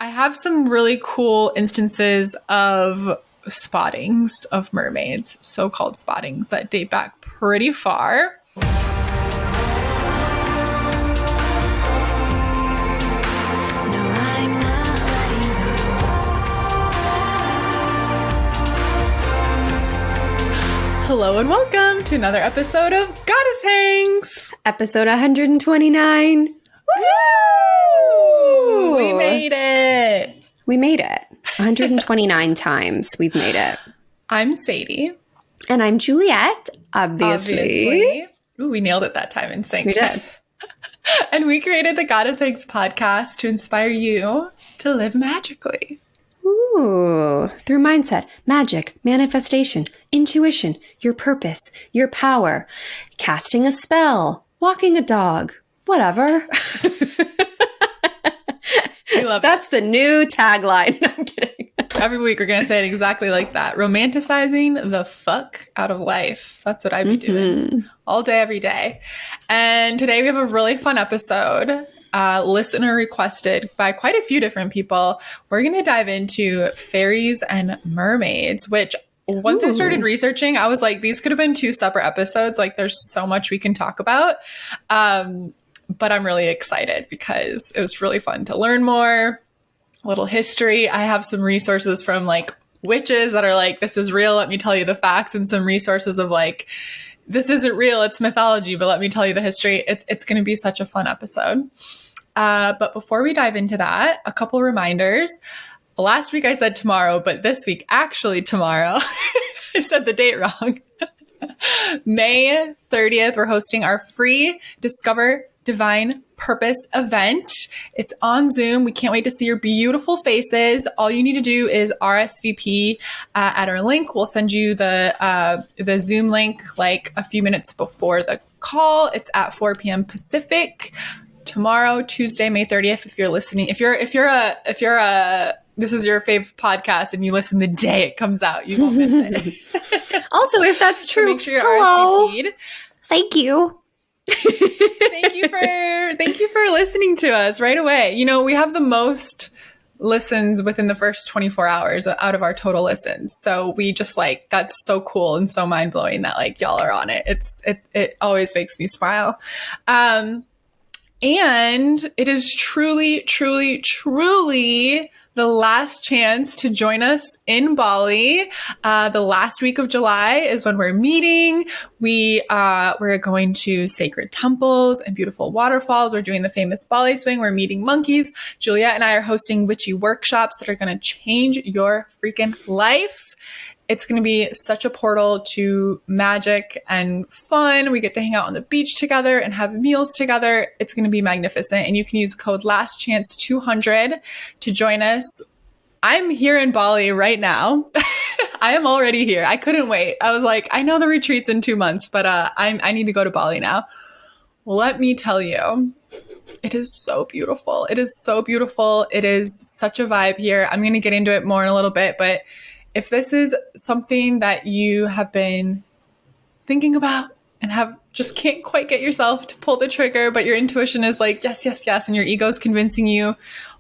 I have some really cool instances of spottings of mermaids, so-called spottings that date back pretty far. Hello and welcome to another episode of Goddess Hangs. Episode 129. Woo! We made it. We made it. 129 times we've made it. I'm Sadie. And I'm Juliet, obviously. Ooh, we nailed it that time in sync. We did. And we created the Goddess Hangs podcast to inspire you to live magically. Ooh, through mindset, magic, manifestation, intuition, your purpose, your power, casting a spell, walking a dog, whatever. We love That's the new tagline. No, I'm kidding. Every week we're going to say it exactly like that. Romanticizing the fuck out of life. That's what I'd be doing all day, every day. And today we have a really fun episode. Listener requested by quite a few different people. We're going to dive into fairies and mermaids, which once I started researching, I was like, these could have been 2 separate episodes. Like there's so much we can talk about. But I'm really excited because it was really fun to learn more, a little history. I have some resources from like witches that are like, this is real, let me tell you the facts, and some resources of like, this isn't real, it's mythology, but let me tell you the history. It's going to be such a fun episode. But before we dive into that, a couple reminders. Last week I said tomorrow, but this week, actually tomorrow, I said the date wrong. May 30th, we're hosting our free Discover Divine Purpose event. It's on Zoom. We can't wait to see your beautiful faces. All you need to do is RSVP at our link. We'll send you the Zoom link like a few minutes before the call. It's at 4 p.m. Pacific tomorrow, Tuesday, May 30th. If you're listening, if you're a this is your favorite podcast and you listen the day it comes out, you won't miss it. Also, if that's true, so make sure you're hello. RSVP'd. Thank you. Thank you for listening to us right away. You know, we have the most listens within the first 24 hours out of our total listens. So we just like, that's so cool and so mind blowing that like y'all are on it. It always makes me smile. And it is truly, truly, truly the last chance to join us in Bali. The last week of July is when we're meeting. We're going to sacred temples and beautiful waterfalls. We're doing the famous Bali swing. We're meeting monkeys. Juliet and I are hosting witchy workshops that are going to change your freaking life. It's going to be such a portal to magic and fun. We get to hang out on the beach together and have meals together. It's going to be magnificent. And you can use code LASTCHANCE200 to join us. I'm here in Bali right now. I am already here. I couldn't wait. I was like, I know the retreat's in 2 months, but I need to go to Bali now. Let me tell you, it is so beautiful. It is so beautiful. It is such a vibe here. I'm going to get into it more in a little bit, but if this is something that you have been thinking about and just can't quite get yourself to pull the trigger, but your intuition is like, yes, yes, yes, and your ego is convincing you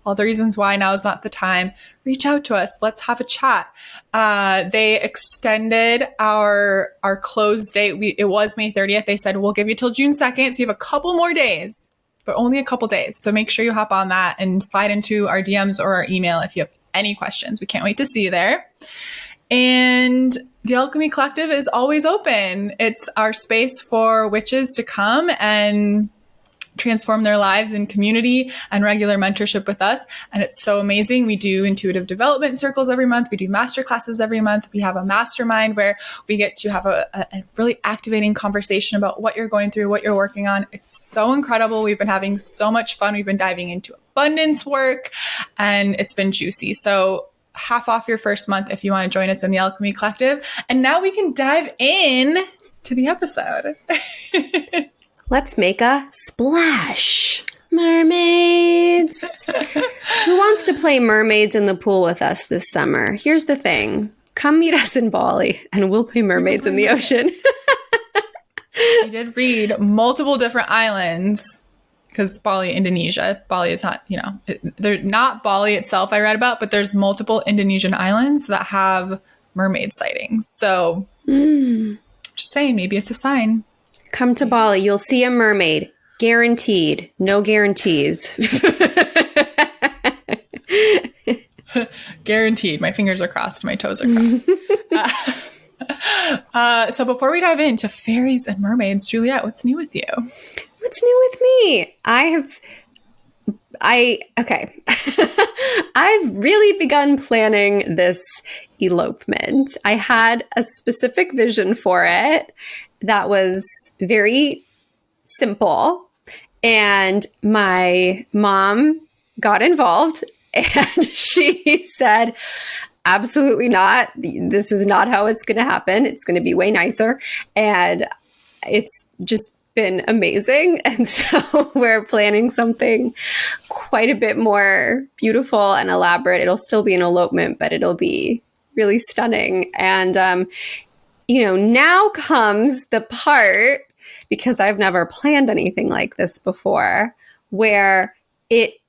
all the reasons why now is not the time, reach out to us. Let's have a chat. They extended our close date. It was May 30th. They said, we'll give you till June 2nd. So you have a couple more days, but only a couple days. So make sure you hop on that and slide into our DMs or our email if you have any questions. We can't wait to see you there. And the Alchemy Collective is always open. It's our space for witches to come and transform their lives in community and regular mentorship with us. And it's so amazing. We do intuitive development circles every month. We do master classes every month. We have a mastermind where we get to have a really activating conversation about what you're going through, what you're working on. It's so incredible. We've been having so much fun. We've been diving into abundance work and it's been juicy. So half off your first month if you want to join us in the Alchemy Collective. And now we can dive in to the episode. Let's make a splash. Mermaids. Who wants to play mermaids in the pool with us this summer? Here's the thing. Come meet us in Bali and we'll play mermaids in the ocean. I did read multiple different islands because Bali, Indonesia. Bali is not, they're not Bali itself I read about, but there's multiple Indonesian islands that have mermaid sightings. So just saying, maybe it's a sign. Come to Bali. You'll see a mermaid. Guaranteed. No guarantees. Guaranteed. My fingers are crossed. My toes are crossed. So before we dive into fairies and mermaids, Juliet, what's new with you? What's new with me? Okay. I've really begun planning this elopement. I had a specific vision for it that was very simple, and my mom got involved and she said, absolutely not. This is not how it's going to happen. It's going to be way nicer. And it's just been amazing. And so we're planning something quite a bit more beautiful and elaborate. It'll still be an elopement, but it'll be really stunning. And, now comes the part, because I've never planned anything like this before, where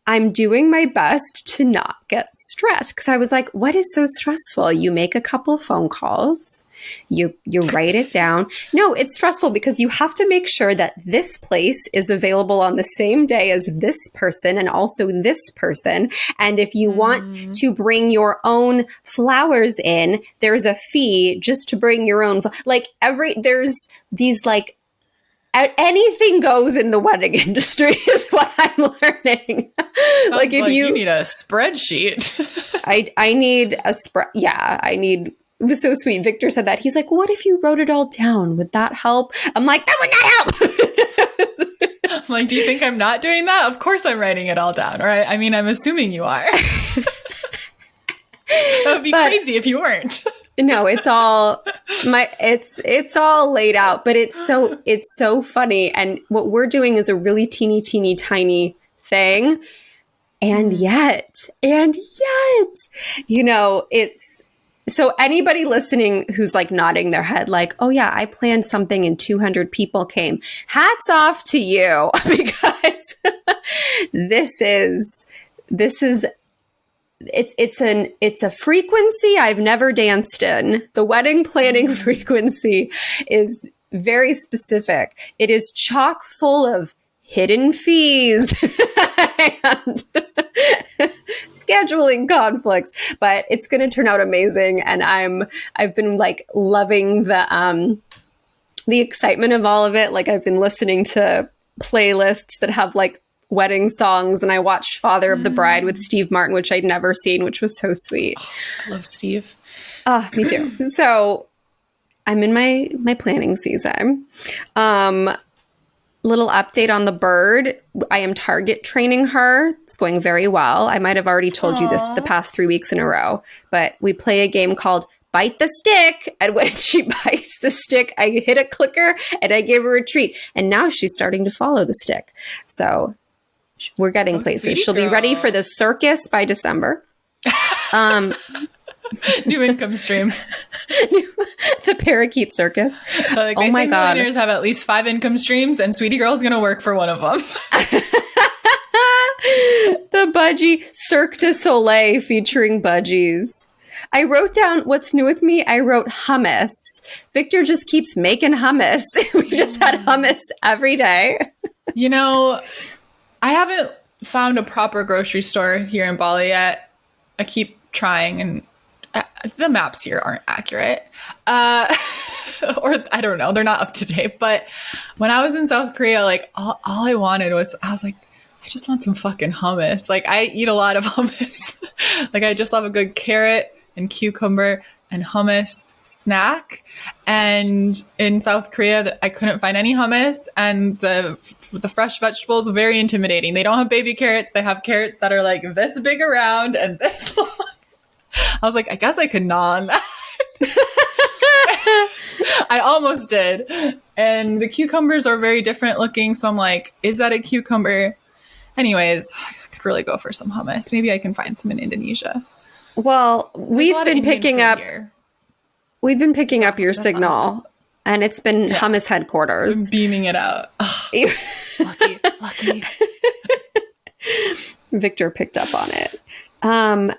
I'm doing my best to not get stressed, because I was like, what is so stressful? You make a couple phone calls, you write it down. No, it's stressful because you have to make sure that this place is available on the same day as this person and also this person. And if you want to bring your own flowers in, there's a fee just to bring your own. There's these anything goes in the wedding industry is what I'm learning. If you need a spreadsheet. I need a spread. Yeah, I need. It was so sweet. Victor said that. He's like, what if you wrote it all down? Would that help? I'm like, that would not help. I'm like, do you think I'm not doing that? Of course I'm writing it all down. Or I'm assuming you are. That would be crazy if you weren't. No, it's all it's all laid out, but it's so funny. And what we're doing is a really teeny tiny thing. And yet, it's so anybody listening who's nodding their head, oh yeah, I planned something and 200 people came. Hats off to you, because this is it's a frequency I've never danced in. The wedding planning frequency is very specific. It is chock full of hidden fees and scheduling conflicts, but it's going to turn out amazing. And I've been loving the excitement of all of it. I've been listening to playlists that have wedding songs, and I watched Father of the Bride with Steve Martin, which I'd never seen, which was so sweet. Oh, I love Steve. Me too. So I'm in my planning season. Little update on the bird. I am target training her. It's going very well. I might have already told you this the past 3 weeks in a row, but we play a game called Bite the Stick. And when she bites the stick, I hit a clicker and I give her a treat. And now she's starting to follow the stick. So we're getting places. She'll be ready for the circus by December. New income stream. The parakeet circus. Oh my God. Millionaires have at least 5 income streams, and Sweetie Girl's going to work for one of them. The Budgie Cirque du Soleil featuring budgies. I wrote down what's new with me. I wrote hummus. Victor just keeps making hummus. We've just had hummus every day. I haven't found a proper grocery store here in Bali yet. I keep trying, and the maps here aren't accurate. Or I don't know, they're not up to date. But when I was in South Korea, all I wanted was, I was like, I just want some fucking hummus. I eat a lot of hummus. I just love a good carrot and cucumber and hummus snack. And in South Korea, I couldn't find any hummus, and the fresh vegetables are very intimidating. They don't have baby carrots. They have carrots that are this big around and this long. I was like, I guess I could gnaw on that. I almost did. And the cucumbers are very different looking. So I'm like, is that a cucumber? Anyways, I could really go for some hummus. Maybe I can find some in Indonesia. We've been picking up your signal. And it's been hummus headquarters. Beaming it out. Oh, lucky. Victor picked up on it.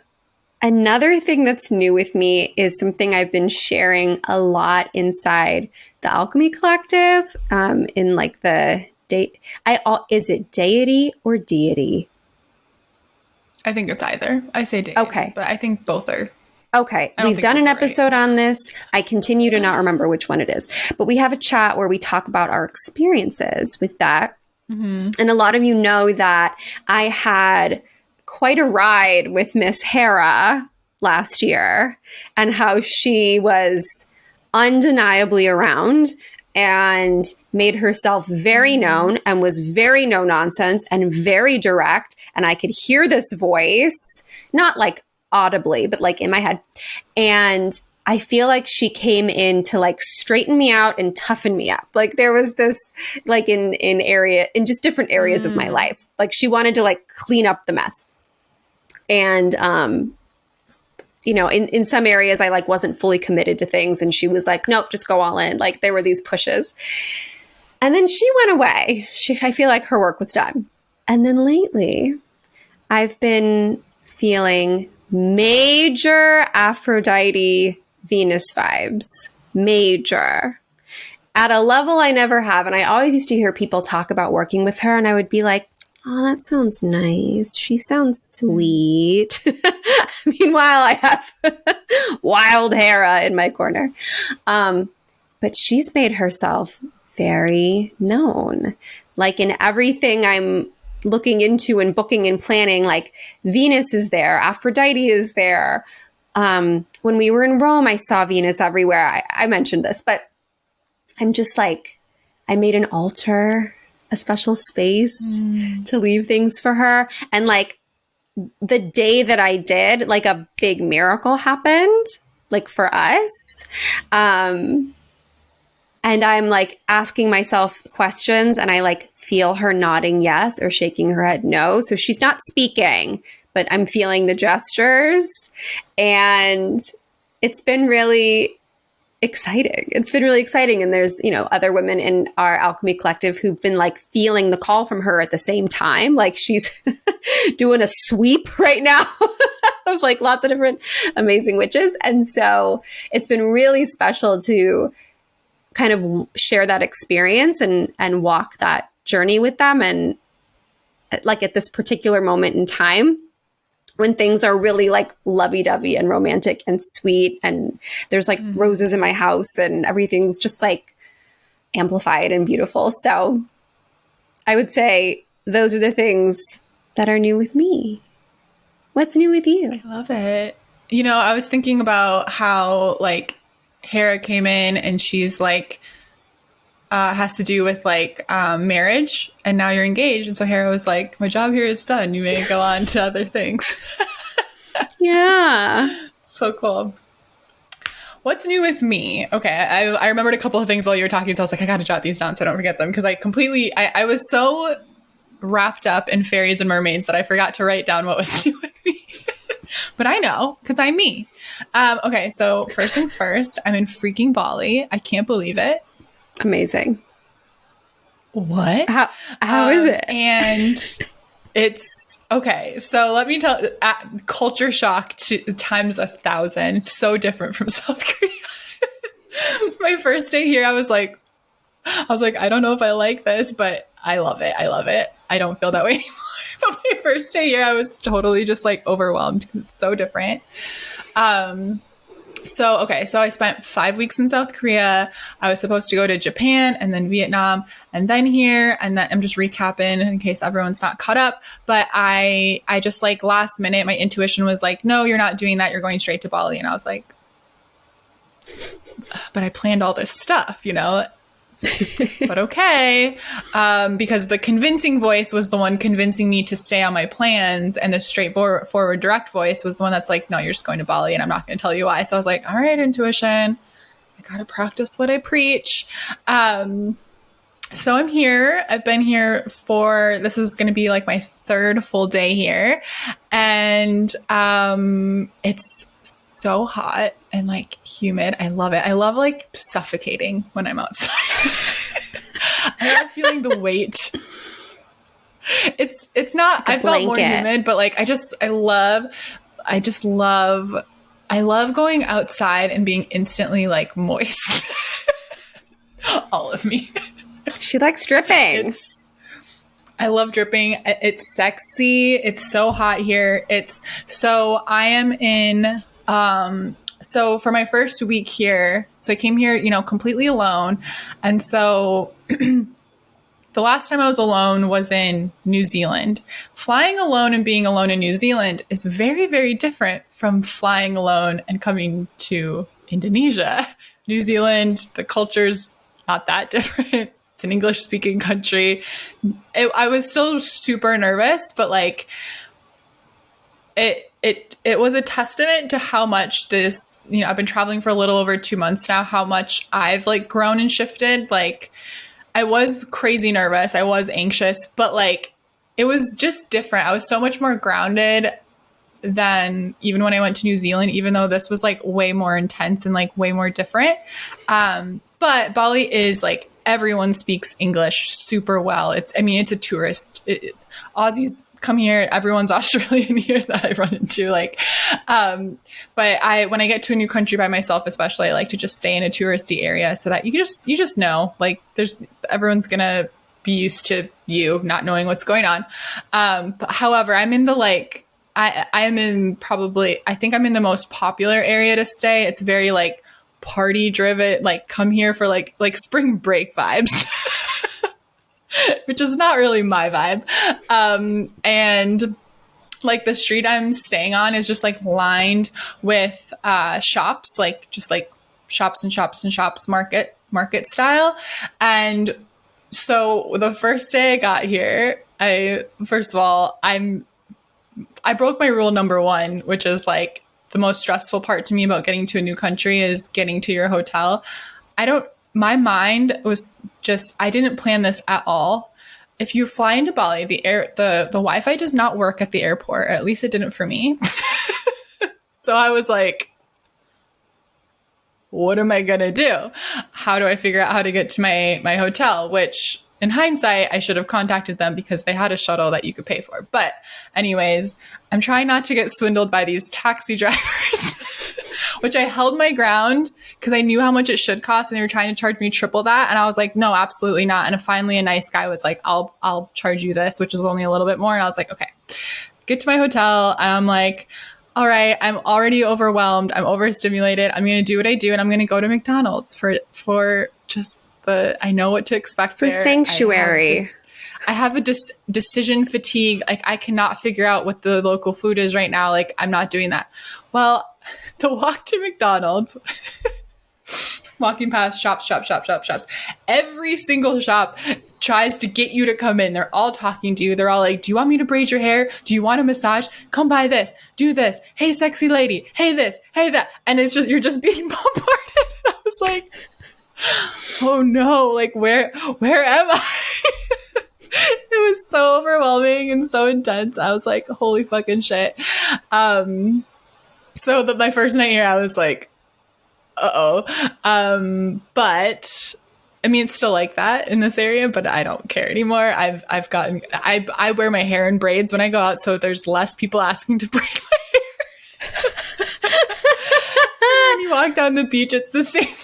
Another thing that's new with me is something I've been sharing a lot inside the Alchemy Collective, in like the date. Is it deity or deity? I think it's either. I say deity. Okay. But I think both are. Okay. We've done an episode on this. I continue to not remember which one it is. But we have a chat where we talk about our experiences with that. Mm-hmm. And a lot of you know that I had quite a ride with Miss Hera last year and how she was undeniably around and made herself very known and was very no nonsense and very direct. And I could hear this voice, not like audibly, but like in my head. And I feel like she came in to like straighten me out and toughen me up. Like there was this like in just different areas of my life. Like she wanted to like clean up the mess. And, you know, in some areas I like wasn't fully committed to things. And she was like, nope, just go all in. Like there were these pushes. And then she went away. I feel like her work was done. And then lately I've been feeling major Aphrodite Venus vibes. Major. At a level I never have. And I always used to hear people talk about working with her. And I would be like, oh, that sounds nice. She sounds sweet. Meanwhile, I have wild Hera in my corner. But she's made herself very known. Like in everything I'm looking into and booking and planning, like Venus is there, Aphrodite is there. When we were in Rome, I saw Venus everywhere. I mentioned this, but I'm just like, I made an altar, a special space to leave things for her. And like the day that I did, like a big miracle happened, like for us. And I'm like asking myself questions and I like feel her nodding yes or shaking her head no. So she's not speaking, but I'm feeling the gestures. And it's been really exciting. It's been really exciting. And there's, you know, other women in our Alchemy Collective who've been like feeling the call from her at the same time. Like she's doing a sweep right now of like lots of different amazing witches. And so it's been really special to kind of share that experience and walk that journey with them. And like at this particular moment in time, when things are really like lovey-dovey and romantic and sweet and there's like roses in my house and everything's just like amplified and beautiful. So I would say those are the things that are new with me. What's new with you? I love it. You know, I was thinking about how like Hera came in and she's like, has to do with like marriage and now you're engaged. And so Hera was like, my job here is done. You may go on to other things. Yeah. So cool. What's new with me? Okay. I remembered a couple of things while you were talking. So I was like, I got to jot these down so I don't forget them. Cause I was so wrapped up in fairies and mermaids that I forgot to write down what was new with me. But I know because I'm me. Okay. So first things first, I'm in freaking Bali. I can't believe it. Amazing. What? How is it? And it's okay. So let me tell culture shock times 1,000. So different from South Korea. My first day here, I was like, I don't know if I like this, but I love it. I love it. I don't feel that way anymore. But my first day here, I was totally just like overwhelmed because it's so different. So I spent 5 weeks in South Korea. I was supposed to go to Japan and then Vietnam and then here. And then I'm just recapping in case everyone's not caught up. But I just like last minute, my intuition was like, no, you're not doing that. You're going straight to Bali. And I was like, but I planned all this stuff, you know, but okay. Because the convincing voice was the one convincing me to stay on my plans. And the straightforward direct voice was the one that's like, no, you're just going to Bali and I'm not going to tell you why. So I was like, all right, intuition, I got to practice what I preach. So I'm here. I've been here this is going to be like my third full day here. And, it's so hot and like humid. I love it. I love like suffocating when I'm outside. I love feeling the weight. It's not, I felt more humid, but like I love going outside and being instantly like moist. All of me. She likes dripping. I love dripping. It's sexy. It's so hot here. I am in, so for my first week here, so I came here, completely alone. And so the last time I was alone was in New Zealand. Flying alone and being alone in New Zealand is very, very different from flying alone and coming to Indonesia. New Zealand, the culture's not that different. It's an English-speaking country. I was still super nervous, but like it was a testament to how much this, I've been traveling for a little over 2 months now, how much I've like grown and shifted. Like I was crazy nervous. I was anxious, but like it was just different. I was so much more grounded than even when I went to New Zealand, even though this was like way more intense and like way more different. But Bali is like, everyone speaks English super well. It's a tourist. Aussies come here. Everyone's Australian here that I run into. Like, but when I get to a new country by myself, especially, I like to just stay in a touristy area so that you just know, like, everyone's gonna be used to you not knowing what's going on. But however, I'm in the like, I think I'm in the most popular area to stay. It's very like party driven, like come here for like spring break vibes, which is not really my vibe. And like the street I'm staying on is just like lined with shops, like just like shops and shops and shops, market style. And so the first day I got here, I broke my rule number one, which is like the most stressful part to me about getting to a new country is getting to your hotel. My mind was just, I didn't plan this at all. If you fly into Bali, the Wi-Fi does not work at the airport. At least it didn't for me. So I was like, what am I going to do? How do I figure out how to get to my hotel? Which in hindsight, I should have contacted them because they had a shuttle that you could pay for. But anyways, I'm trying not to get swindled by these taxi drivers, which I held my ground because I knew how much it should cost and they were trying to charge me triple that. And I was like, no, absolutely not. And finally a nice guy was like, I'll charge you this, which is only a little bit more. And I was like, okay, get to my hotel. And I'm like, all right, I'm already overwhelmed. I'm overstimulated. I'm going to do what I do. And I'm going to go to McDonald's for just I know what to expect for there. Sanctuary. I have a decision fatigue. Like I cannot figure out what the local food is right now. Like I'm not doing that. Well, the walk to McDonald's, walking past shops. Every single shop tries to get you to come in. They're all talking to you. They're all like, do you want me to braid your hair? Do you want a massage? Come buy this. Do this. Hey, sexy lady. Hey, this. Hey, that. And you're just being bombarded. I was like, oh no, like where am I? It was so overwhelming and so intense. I was like, holy fucking shit. So my first night here, I was like, uh-oh. But I mean, it's still like that in this area, but I don't care anymore. I wear my hair in braids when I go out, so there's less people asking to braid my hair. When you walk down the beach, it's the same.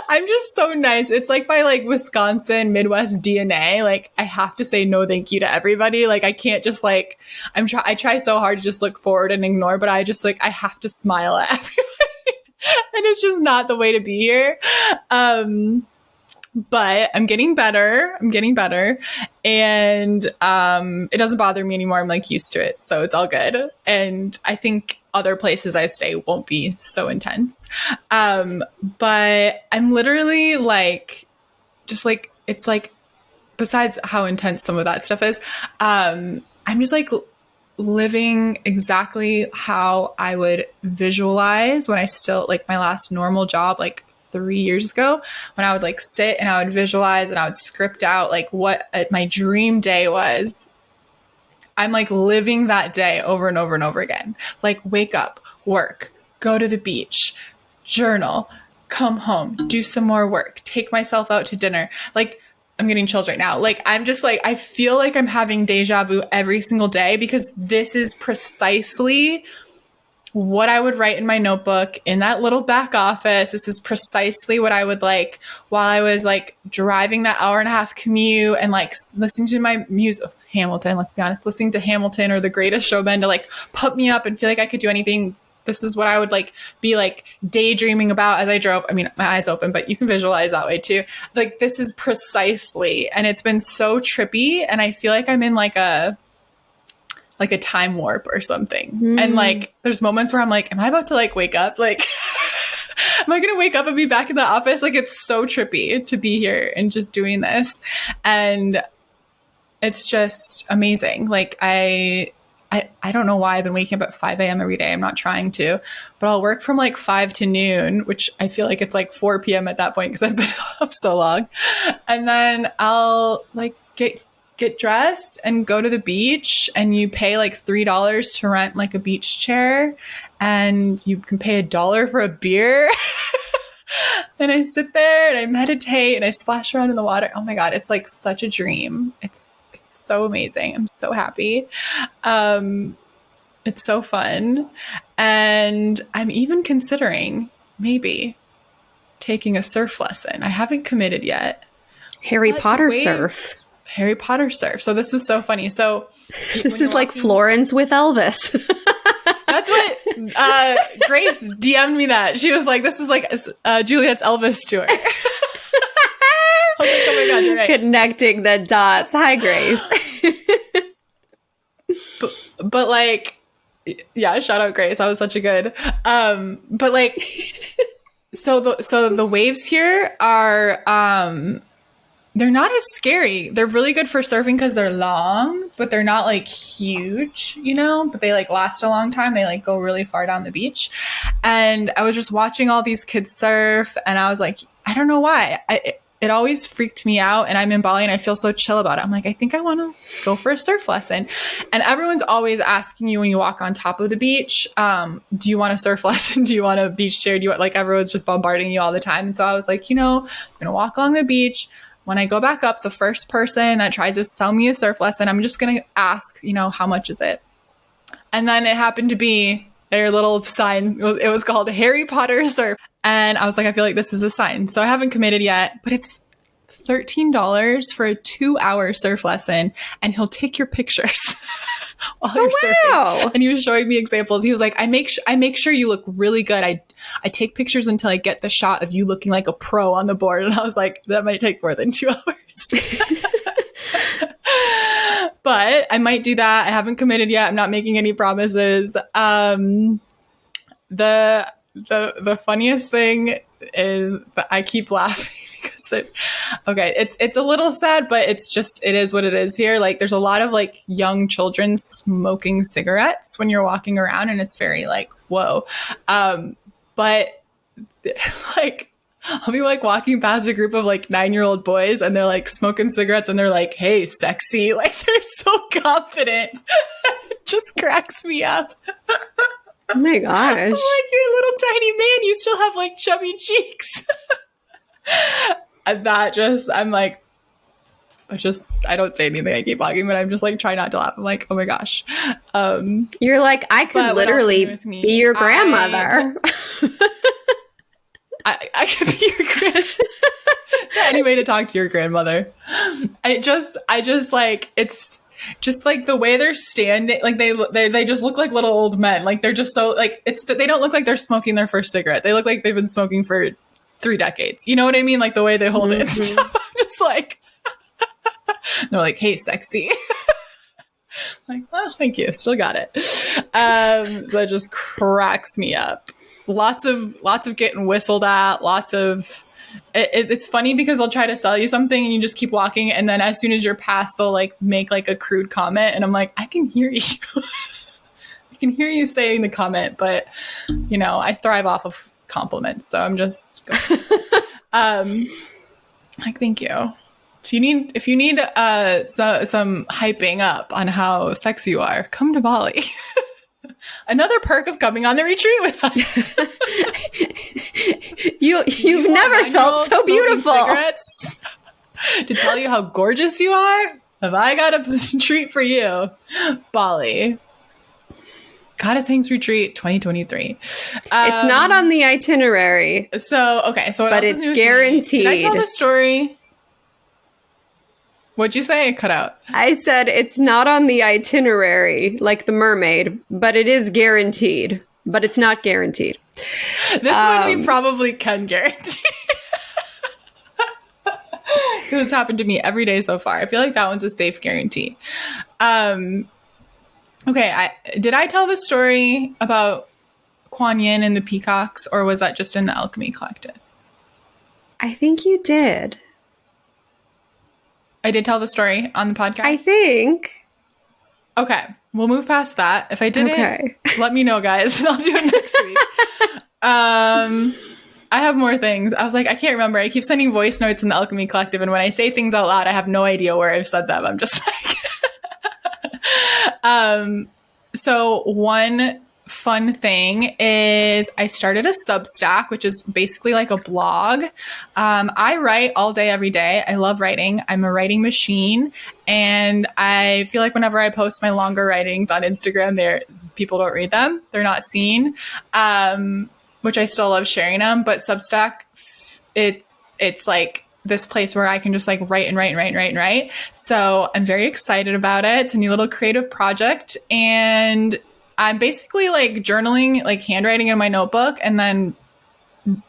I'm just so nice. It's like my like Wisconsin Midwest DNA. Like I have to say no thank you to everybody. Like I can't just like I try so hard to just look forward and ignore, but I just like I have to smile at everybody. And it's just not the way to be here. But I'm getting better. And it doesn't bother me anymore. I'm like used to it. So it's all good. And I think other places I stay won't be so intense. But I'm literally like, just like, it's like, besides how intense some of that stuff is, I'm just like living exactly how I would visualize when I still like my last normal job, like 3 years ago, when I would like sit and I would visualize and I would script out like what my dream day was. I'm like living that day over and over and over again. Like wake up, work, go to the beach, journal, come home, do some more work, take myself out to dinner. Like, I'm getting chills right now. Like, I'm just like, I feel like I'm having deja vu every single day because this is precisely what I would write in my notebook in that little back office. This is precisely what I would like while I was like driving that hour and a half commute and like listening to my music. Hamilton, let's be honest, listening to Hamilton or The Greatest Showman to like pump me up and feel like I could do anything. This is what I would like be like daydreaming about as I drove. I mean, my eyes open, but you can visualize that way too. Like, this is precisely, and it's been so trippy, and I feel like I'm in like a time warp or something. And like, there's moments where I'm like, am I about to like wake up? Like, am I going to wake up and be back in the office? Like, it's so trippy to be here and just doing this. And it's just amazing. Like, I don't know why I've been waking up at 5 a.m. every day. I'm not trying to, but I'll work from like 5 to noon, which I feel like it's like 4 p.m. at that point because I've been up so long. And then I'll like get dressed and go to the beach, and you pay like $3 to rent like a beach chair, and you can pay $1 for a beer. And I sit there and I meditate and I splash around in the water. Oh my God, it's like such a dream. It's so amazing. I'm so happy. It's so fun. And I'm even considering maybe taking a surf lesson. I haven't committed yet. Harry Potter surf. Harry Potter surf. So this was so funny. So this is like Florence with Elvis. That's what Grace DM'd me that. She was like, this is like Juliet's Elvis tour. I was like, oh my God, you're right. Connecting the dots. Hi, Grace. but like, yeah, shout out Grace. That was such a good, but like, so the waves here are, they're not as scary. They're really good for surfing because they're long, but they're not like huge, you know, but they like last a long time. They like go really far down the beach. And I was just watching all these kids surf, and I was like, I don't know why. It always freaked me out, and I'm in Bali and I feel so chill about it. I'm like, I think I want to go for a surf lesson. And everyone's always asking you when you walk on top of the beach, do you want a surf lesson? Do you want a beach chair? Do you want, like, everyone's just bombarding you all the time. And so I was like, you know, I'm going to walk along the beach. When I go back up, the first person that tries to sell me a surf lesson, I'm just going to ask, you know, how much is it? And then it happened to be their little sign. It was called Harry Potter Surf. And I was like, I feel like this is a sign. So I haven't committed yet, but it's $13 for a 2-hour surf lesson, and he'll take your pictures while you're surfing. And he was showing me examples. He was like, I make sure you look really good. I take pictures until I get the shot of you looking like a pro on the board. And I was like, that might take more than 2 hours. But I might do that. I haven't committed yet. I'm not making any promises. The funniest thing is that I keep laughing because it's a little sad, but it is what it is here. Like, there's a lot of like young children smoking cigarettes when you're walking around, and it's very like, whoa. But like, I'll be like walking past a group of like 9-year-old boys, and they're like smoking cigarettes, and they're like, hey, sexy. Like, they're so confident. It just cracks me up. Oh my gosh. I'm like, you're a little tiny man. You still have like chubby cheeks. And I'm like, I don't say anything. I keep walking, but I'm just like, try not to laugh. I'm like, oh my gosh. You're like, I could literally be your grandmother. I could be your grandmother. Is there any way to talk to your grandmother? I just like, it's just like the way they're standing, like they just look like little old men. Like, they're just so like, they don't look like they're smoking their first cigarette. They look like they've been smoking for 3 decades. You know what I mean? Like, the way they hold it and stuff. I'm just like, they're like, hey, sexy. Like, well, thank you. Still got it. So it just cracks me up. Lots of getting whistled at, lots of, it's funny because they'll try to sell you something and you just keep walking. And then as soon as you're past, they'll like make like a crude comment. And I'm like, I can hear you. I can hear you saying the comment, but you know, I thrive off of compliments. So I'm just, like, thank you. If you need some hyping up on how sexy you are, come to Bali. Another perk of coming on the retreat with us. You've never felt so beautiful. Cigarettes to tell you how gorgeous you are. Have I got a treat for you? Bali. Goddess Hanks Retreat 2023. It's not on the itinerary. So, okay. So, but it's guaranteed. Did I tell the story? What'd you say? It cut out. I said it's not on the itinerary, like the mermaid, but it is guaranteed. But it's not guaranteed. This one we probably can guarantee. This happened to me every day so far. I feel like that one's a safe guarantee. Okay, did I tell the story about Kuan Yin and the peacocks, or was that just in the Alchemy Collective? I think you did. I did tell the story on the podcast? I think. Okay, we'll move past that. If I didn't, let me know, guys, and I'll do it next week. I have more things. I was like, I can't remember. I keep sending voice notes in the Alchemy Collective, and when I say things out loud, I have no idea where I've said them. I'm just like... So one fun thing is I started a Substack, which is basically like a blog. I write all day, every day. I love writing. I'm a writing machine. And I feel like whenever I post my longer writings on Instagram, people don't read them. They're not seen. Which I still love sharing them, but Substack, it's like this place where I can just like write and write and write and write and write. So I'm very excited about it. It's a new little creative project, and I'm basically like journaling, like handwriting in my notebook and then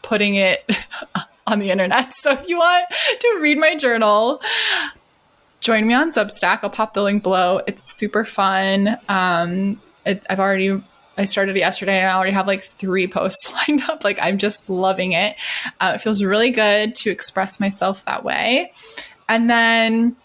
putting it on the internet. So if you want to read my journal, join me on Substack. I'll pop the link below. It's super fun. I started it yesterday and I already have like 3 posts lined up. Like, I'm just loving it. It feels really good to express myself that way. And then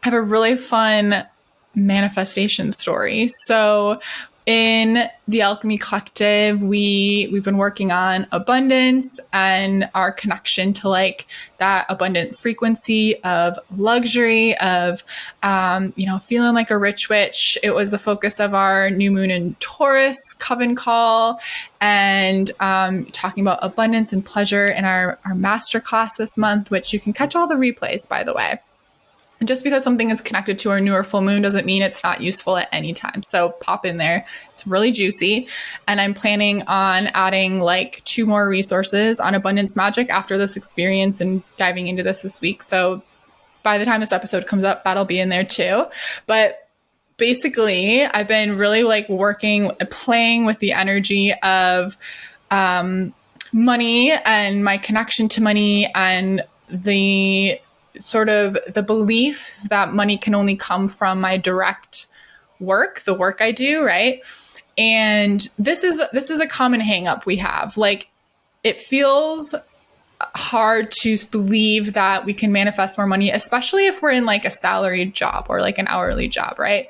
I have a really fun manifestation story. So in the Alchemy Collective, we've been working on abundance and our connection to like that abundant frequency of luxury, of feeling like a rich witch. It was the focus of our new moon in Taurus coven call, and talking about abundance and pleasure in our masterclass this month, which you can catch all the replays, by the way. Just because something is connected to our new or full moon doesn't mean it's not useful at any time. So pop in there. It's really juicy. And I'm planning on adding like 2 more resources on abundance magic after this experience and diving into this week. So by the time this episode comes up, that'll be in there too. But basically, I've been really like playing with the energy of money and my connection to money, and the sort of the belief that money can only come from my direct work, the work I do, right? And this is a common hang up we have. Like, it feels hard to believe that we can manifest more money, especially if we're in like a salaried job or like an hourly job, right?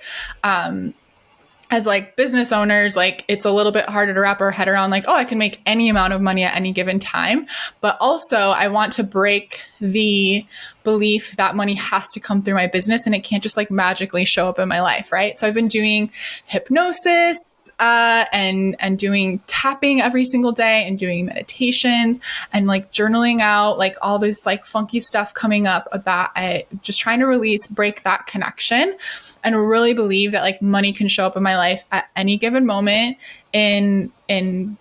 As like business owners, like it's a little bit harder to wrap our head around like, oh, I can make any amount of money at any given time. But also I want to break the belief that money has to come through my business and it can't just like magically show up in my life, right? So I've been doing hypnosis and doing tapping every single day and doing meditations and like journaling out like all this like funky stuff coming up that I just trying to break that connection, and really believe that like money can show up in my life at any given moment in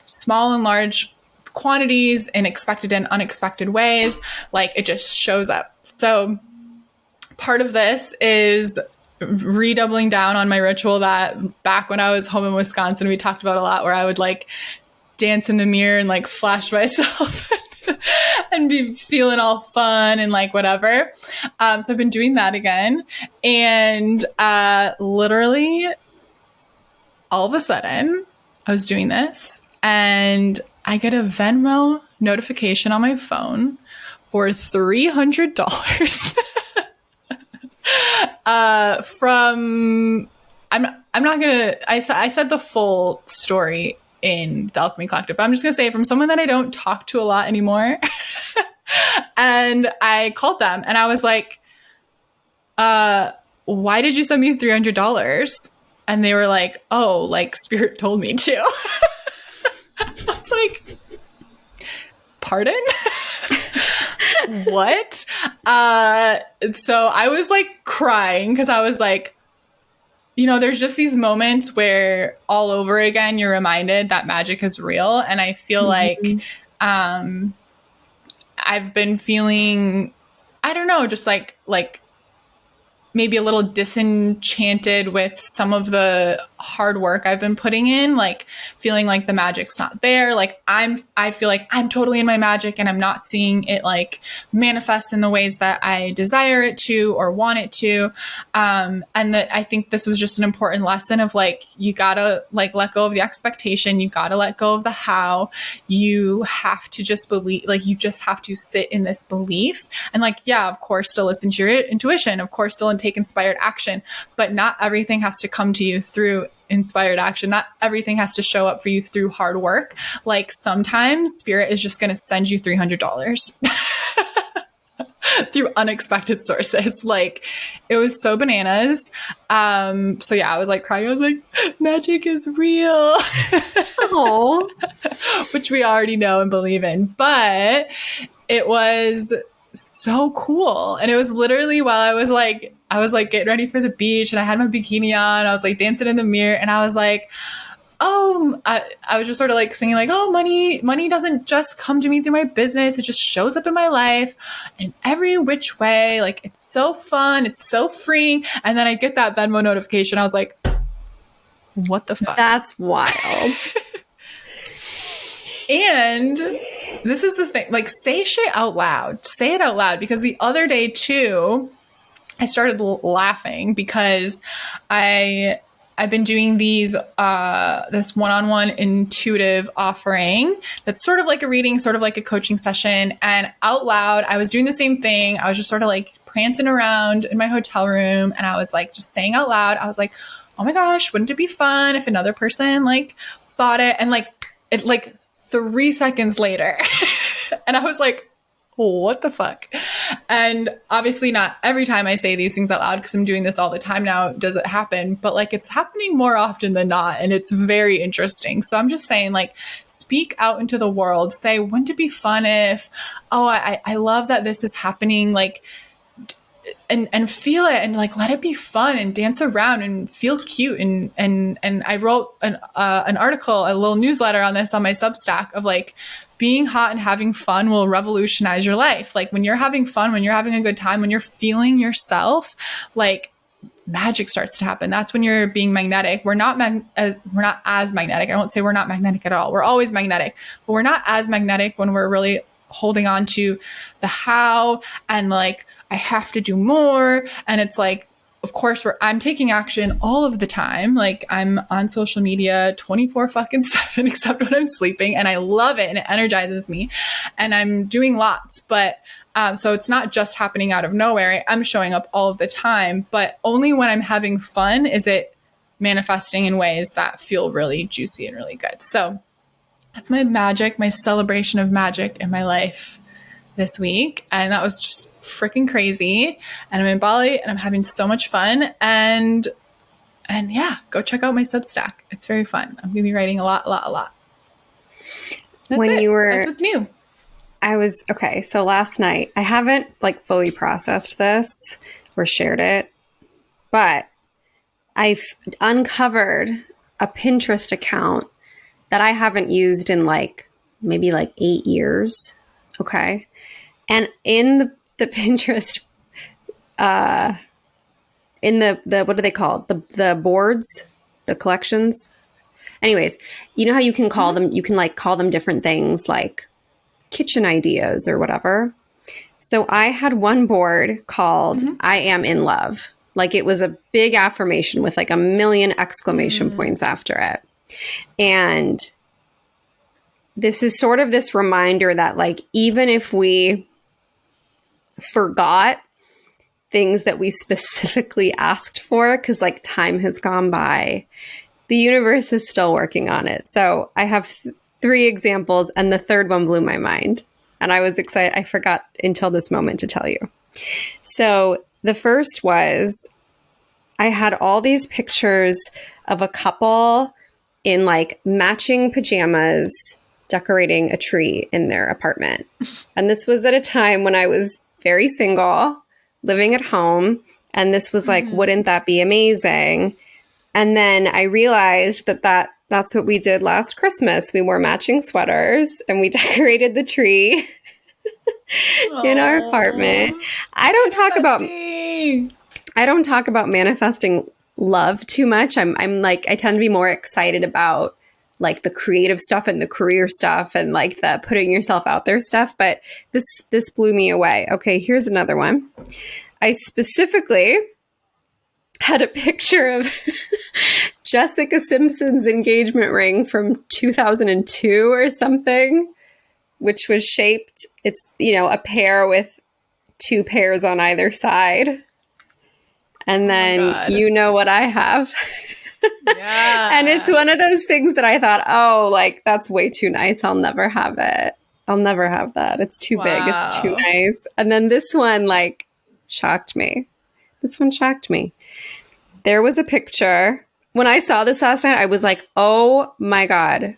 small and large quantities, in expected and unexpected ways. Like, it just shows up. So part of this is redoubling down on my ritual that back when I was home in Wisconsin, we talked about a lot, where I would like dance in the mirror and like flash myself and be feeling all fun and like whatever. So I've been doing that again. And literally all of a sudden I was doing this and I get a Venmo notification on my phone for $300 from, I'm not gonna, I said the full story in the Alchemy Collective, but I'm just gonna say, from someone that I don't talk to a lot anymore. And I called them and I was like, why did you send me $300? And they were like, oh, like spirit told me to. I was like, pardon? What? So I was like crying because I was like, there's just these moments where all over again, you're reminded that magic is real. And I feel like I've been feeling, I don't know, just like maybe a little disenchanted with some of the hard work I've been putting in, like feeling like the magic's not there. Like I feel like I'm totally in my magic and I'm not seeing it like manifest in the ways that I desire it to or want it to. And that I think this was just an important lesson of like, you gotta like let go of the expectation. You gotta let go of the how. You have to just believe, like you just have to sit in this belief and like, yeah, of course, still listen to your intuition, of course, still take inspired action, but not everything has to come to you through inspired action. Not everything has to show up for you through hard work. Like sometimes spirit is just going to send you $300 through unexpected sources. Like it was so bananas. So yeah, I was like crying. I was like, magic is real. Oh, which we already know and believe in, but it was so cool. And it was literally while I was like getting ready for the beach and I had my bikini on, I was like dancing in the mirror and I was like, oh, I was just sort of like singing like, oh, money doesn't just come to me through my business. It just shows up in my life in every which way. Like it's so fun. It's so freeing. And then I get that Venmo notification. I was like, what the fuck? That's wild. And this is the thing, like say shit out loud, say it out loud, because the other day too, I started laughing because I've been doing these, this one-on-one intuitive offering. That's sort of like a reading, sort of like a coaching session. And out loud, I was doing the same thing. I was just sort of like prancing around in my hotel room. And I was like, just saying out loud, I was like, oh my gosh, wouldn't it be fun if another person like bought it? And like, it like 3 seconds later, and I was like, what the fuck? And obviously not every time I say these things out loud, because I'm doing this all the time now, does it happen, but like it's happening more often than not. And it's very interesting. So I'm just saying, like, speak out into the world, say, wouldn't it be fun if, oh, I love that this is happening. Like, and feel it and like let it be fun and dance around and feel cute and I wrote an article, a little newsletter on this on my Substack of like being hot and having fun will revolutionize your life. Like when you're having fun, when you're having a good time, when you're feeling yourself, like magic starts to happen. That's when you're being magnetic. We're not as magnetic. I won't say we're not magnetic at all. We're always magnetic, but we're not as magnetic when we're really holding on to the how and like I have to do more. And it's like, of course, I'm taking action all of the time. Like I'm on social media 24/7 except when I'm sleeping, and I love it and it energizes me. And I'm doing lots, but so it's not just happening out of nowhere. I'm showing up all of the time, but only when I'm having fun is it manifesting in ways that feel really juicy and really good. So that's my magic, my celebration of magic in my life this week. And that was just freaking crazy. And I'm in Bali and I'm having so much fun. And yeah, go check out my Substack. It's very fun. I'm going to be writing a lot. That's That's what's new. Okay. So last night, I haven't like fully processed this or shared it, but I've uncovered a Pinterest account that I haven't used in like maybe like 8 years. Okay. And in the Pinterest, in the what are they called? The boards, the collections. Anyways, you know how you can call them, you can like call them different things like kitchen ideas or whatever. So I had one board called I Am in Love. Like it was a big affirmation with like a million exclamation points after it. And this is sort of this reminder that like, even if we forgot things that we specifically asked for, because like time has gone by, the universe is still working on it. So I have 3 examples and the third one blew my mind. And I was excited. I forgot until this moment to tell you. So the first was, I had all these pictures of a couple in like matching pajamas decorating a tree in their apartment. And this was at a time when I was very single, living at home. And this was like, wouldn't that be amazing? And then I realized that's what we did last Christmas. We wore matching sweaters and we decorated the tree in our apartment. I don't talk about manifesting love too much. I'm like, I tend to be more excited about like the creative stuff and the career stuff and like the putting yourself out there stuff. But this blew me away. Okay, here's another one. I specifically had a picture of Jessica Simpson's engagement ring from 2002 or something, which was shaped, it's, you know, a pear with two pears on either side. And then you know what I have. Yeah. And it's one of those things that I thought, oh, like, that's way too nice. I'll never have it. I'll never have that. It's too big. It's too nice. And then this one, like, shocked me. This one shocked me. There was a picture. When I saw this last night, I was like, oh my God.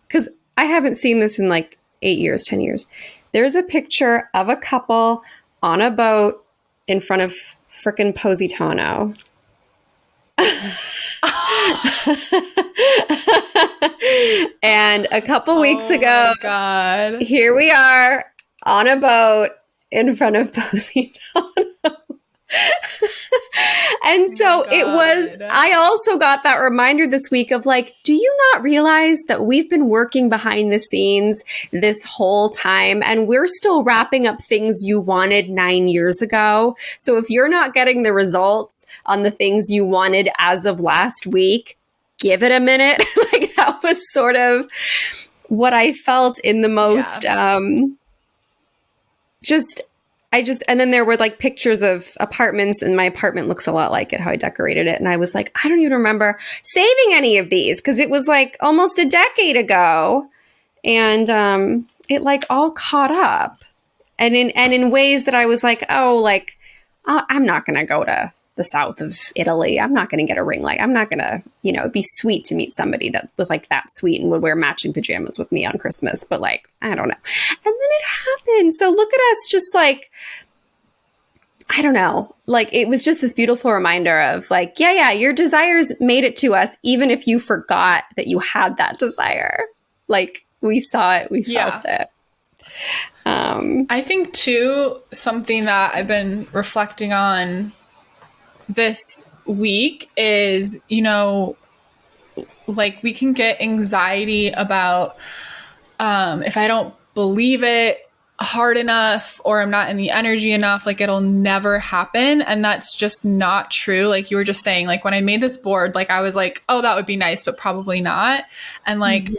Because I haven't seen this in like 8 years, 10 years. There's a picture of a couple on a boat in front of frickin' Positano. And a couple weeks ago, God. Here we are on a boat in front of Positano. And so it was, I also got that reminder this week of like, do you not realize that we've been working behind the scenes this whole time and we're still wrapping up things you wanted 9 years ago? So if you're not getting the results on the things you wanted as of last week, give it a minute. Like that was sort of what I felt in the most, and then there were like pictures of apartments and my apartment looks a lot like it, how I decorated it. And I was like, I don't even remember saving any of these because it was like almost a decade ago. And it like all caught up and in ways that I was like, oh, like, I'm not going to go to the south of Italy. I'm not going to get a ring light. I'm not going to, you know, it'd be sweet to meet somebody that was like that sweet and would wear matching pajamas with me on Christmas. But like, I don't know. And then it happened. So look at us just like, I don't know. Like it was just this beautiful reminder of like, yeah, your desires made it to us, even if you forgot that you had that desire. Like we saw it, we felt it. I think too, something that I've been reflecting on this week is, you know, like we can get anxiety about if I don't believe it hard enough or I'm not in the energy enough, like it'll never happen. And that's just not true. Like you were just saying, like when I made this board, like I was like, oh, that would be nice, but probably not. And like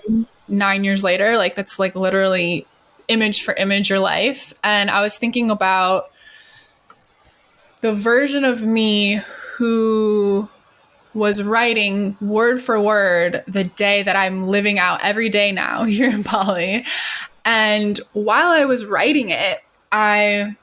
9 years later, like that's like literally image for image your life. And I was thinking about the version of me who was writing word for word the day that I'm living out every day now here in Bali. And while I was writing it, I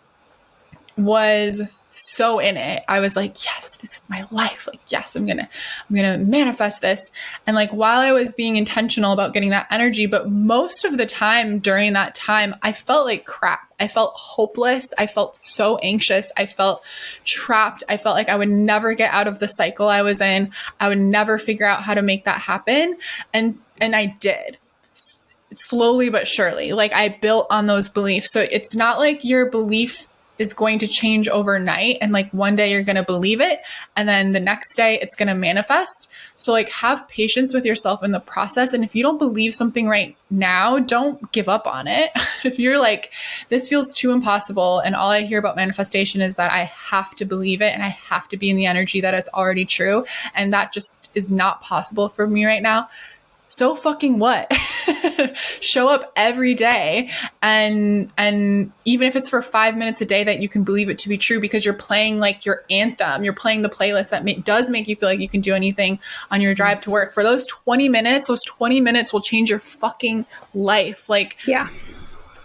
was so in it. I was like, yes, this is my life. Like, yes, I'm gonna manifest this. And like, while I was being intentional about getting that energy, but most of the time during that time, I felt like crap. I felt hopeless. I felt so anxious. I felt trapped. I felt like I would never get out of the cycle I was in. I would never figure out how to make that happen. And I did. Slowly but surely. Like I built on those beliefs. So it's not like your belief is going to change overnight and like one day you're going to believe it and then the next day it's going to manifest. So like have patience with yourself in the process. And if you don't believe something right now, don't give up on it. If you're like, this feels too impossible and all I hear about manifestation is that I have to believe it and I have to be in the energy that it's already true and that just is not possible for me right now. So fucking what? Show up every day and even if it's for 5 minutes a day that you can believe it to be true because you're playing like your anthem, you're playing the playlist that does make you feel like you can do anything on your drive to work. For those 20 minutes will change your fucking life. Like, yeah,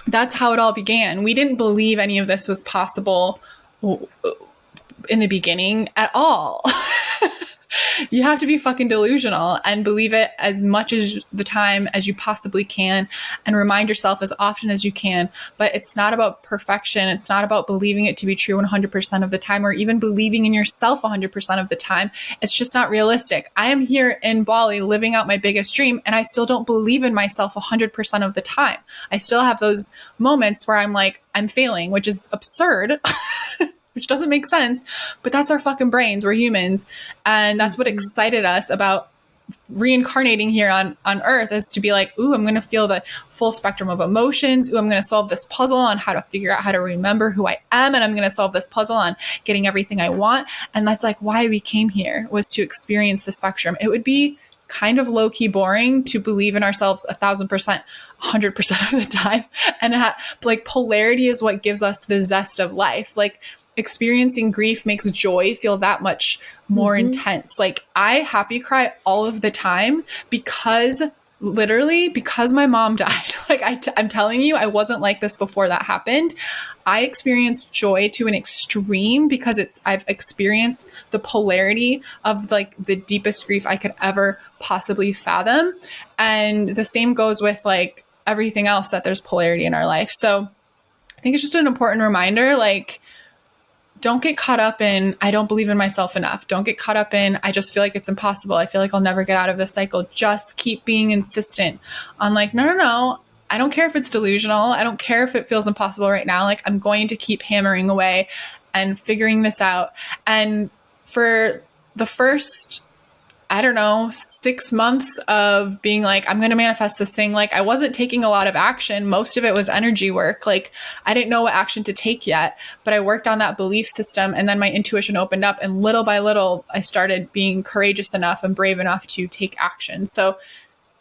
that's how it all began. We didn't believe any of this was possible in the beginning at all. You have to be fucking delusional and believe it as much as the time as you possibly can and remind yourself as often as you can. But it's not about perfection. It's not about believing it to be true 100% of the time or even believing in yourself 100% of the time. It's just not realistic. I am here in Bali living out my biggest dream and I still don't believe in myself 100% of the time. I still have those moments where I'm like, I'm failing, which is absurd. Which doesn't make sense, but that's our fucking brains. We're humans. And that's what excited us about reincarnating here on Earth, is to be like, ooh, I'm going to feel the full spectrum of emotions. Ooh, I'm going to solve this puzzle on how to figure out how to remember who I am. And I'm going to solve this puzzle on getting everything I want. And that's like why we came here, was to experience the spectrum. It would be kind of low-key boring to believe in ourselves 1,000%, 100% of the time. And like polarity is what gives us the zest of life. Like, experiencing grief makes joy feel that much more intense. Like, I happy cry all of the time because my mom died. Like, I'm telling you, I wasn't like this before that happened. I experienced joy to an extreme because I've experienced the polarity of like the deepest grief I could ever possibly fathom. And the same goes with like everything else, that there's polarity in our life. So I think it's just an important reminder, like, don't get caught up in, I don't believe in myself enough. Don't get caught up in, I just feel like it's impossible. I feel like I'll never get out of this cycle. Just keep being insistent on like, no. I don't care if it's delusional. I don't care if it feels impossible right now. Like, I'm going to keep hammering away and figuring this out. And for the first, 6 months of being like, I'm going to manifest this thing. Like, I wasn't taking a lot of action. Most of it was energy work. Like, I didn't know what action to take yet, but I worked on that belief system. And then my intuition opened up, and little by little, I started being courageous enough and brave enough to take action. So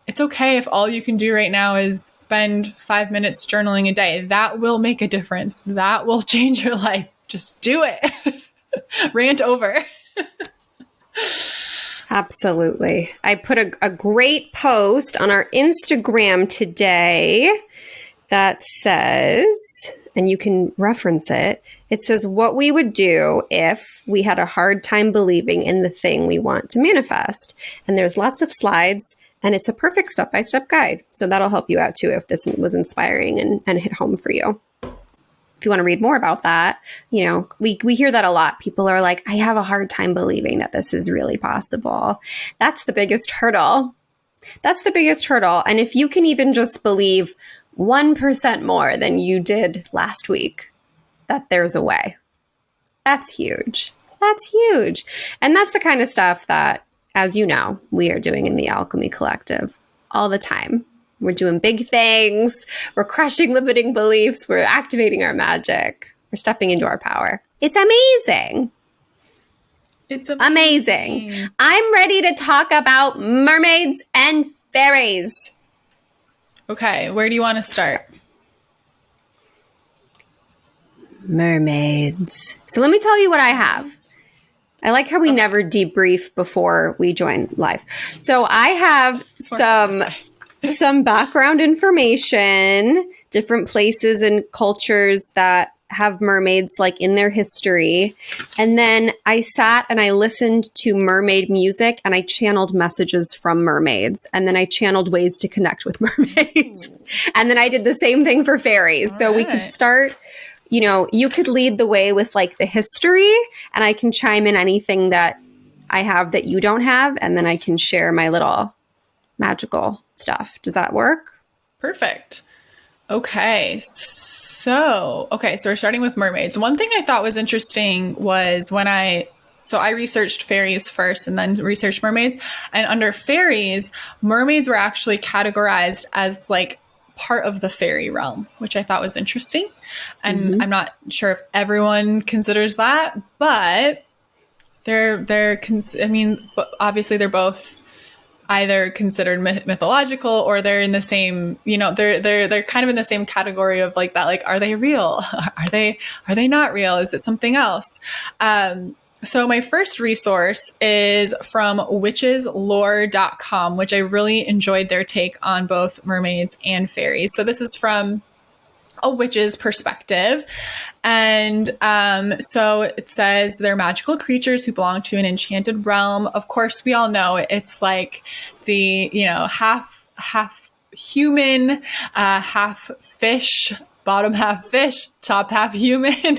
it's okay if all you can do right now is spend 5 minutes journaling a day. That will make a difference. That will change your life. Just do it. Rant over. Absolutely. I put a great post on our Instagram today that says, and you can reference it, it says what we would do if we had a hard time believing in the thing we want to manifest. And there's lots of slides, and it's a perfect step-by-step guide. So that'll help you out too if this was inspiring and hit home for you. If you want to read more about that, we hear that a lot. People are like, I have a hard time believing that this is really possible. That's the biggest hurdle. And if you can even just believe 1% more than you did last week, that there's a way, that's huge. And that's the kind of stuff that, as you know, we are doing in the Alchemy Collective all the time. We're doing big things. We're crushing limiting beliefs. We're activating our magic. We're stepping into our power. It's amazing. It's amazing. I'm ready to talk about mermaids and fairies. Okay, where do you want to start? Mermaids. So let me tell you what I have. I like how we never debrief before we join live. So I have some background information, different places and cultures that have mermaids like in their history. And then I sat and I listened to mermaid music and I channeled messages from mermaids. And then I channeled ways to connect with mermaids. And then I did the same thing for fairies. All so right. We could start, you could lead the way with like the history, and I can chime in anything that I have that you don't have. And then I can share my little magical stuff. Does that work? Perfect. Okay. So we're starting with mermaids. One thing I thought was interesting was when I researched fairies first and then researched mermaids. And under fairies, mermaids were actually categorized as like part of the fairy realm, which I thought was interesting. And I'm not sure if everyone considers that, but obviously they're both either considered mythological, or they're in the same, they're kind of in the same category of like that. Like, are they real? Are they not real? Is it something else? So my first resource is from witcheslore.com, which I really enjoyed their take on both mermaids and fairies. So this is from a witch's perspective. And so it says they're magical creatures who belong to an enchanted realm. Of course, we all know it's like the, half human, half fish, bottom half fish, top half human.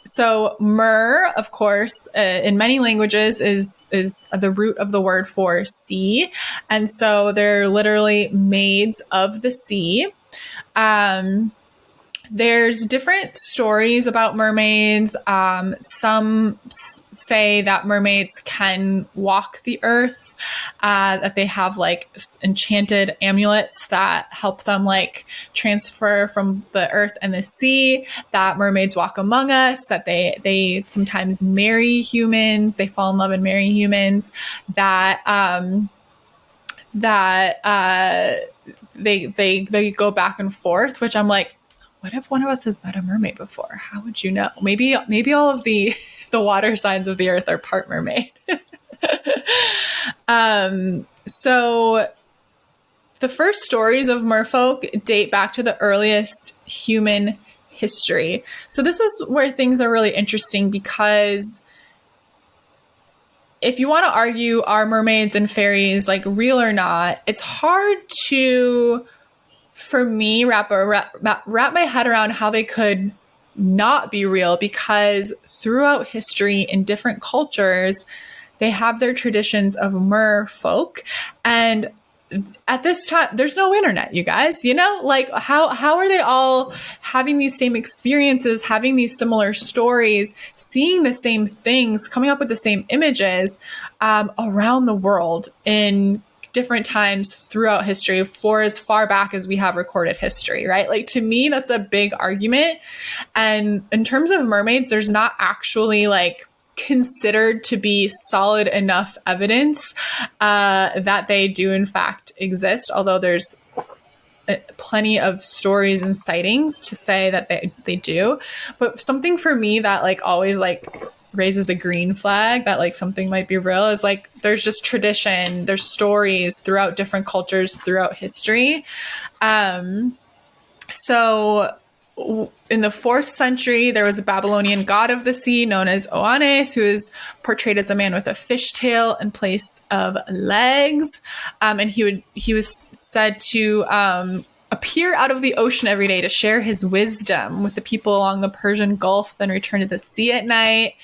So mer, of course, in many languages is the root of the word for sea. And so they're literally maids of the sea. There's different stories about mermaids. Some say that mermaids can walk the earth, that they have like enchanted amulets that help them like transfer from the earth and the sea, that mermaids walk among us, that they sometimes marry humans, they fall in love and marry humans, that they go back and forth, which I'm like, what if one of us has met a mermaid before? How would you know? Maybe all of the water signs of the earth are part mermaid. So the first stories of merfolk date back to the earliest human history. So this is where things are really interesting, because if you want to argue, are mermaids and fairies like real or not, it's hard to, for me, wrap my head around how they could not be real, because throughout history in different cultures, they have their traditions of merfolk. And at this time, there's no internet, you guys, like how are they all having these same experiences, having these similar stories, seeing the same things, coming up with the same images around the world in different times throughout history, for as far back as we have recorded history, right? Like, to me, that's a big argument. And in terms of mermaids, there's not actually like considered to be solid enough evidence that they do in fact exist, although there's plenty of stories and sightings to say that they do. But something for me that like always like raises a green flag that like something might be real is like there's just tradition, there's stories throughout different cultures throughout history. So in the 4th century, there was a Babylonian god of the sea known as Oannes, who is portrayed as a man with a fishtail in place of legs. And he was said to appear out of the ocean every day to share his wisdom with the people along the Persian Gulf, then return to the sea at night.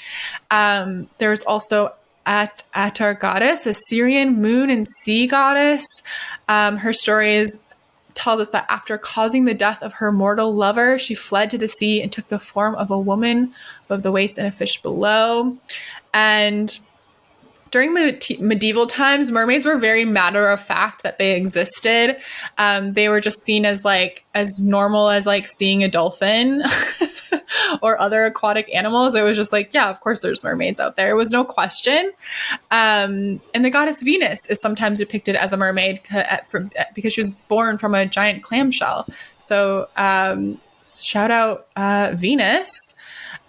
There was also Atar goddess, a Syrian moon and sea goddess. Her story tells us that after causing the death of her mortal lover, she fled to the sea and took the form of a woman above the waist and a fish below. And during medieval times, mermaids were very matter of fact that they existed. They were just seen as normal as like seeing a dolphin or other aquatic animals. It was just like, yeah, of course there's mermaids out there. It was no question. And the goddess Venus is sometimes depicted as a mermaid because she was born from a giant clamshell. So shout out Venus.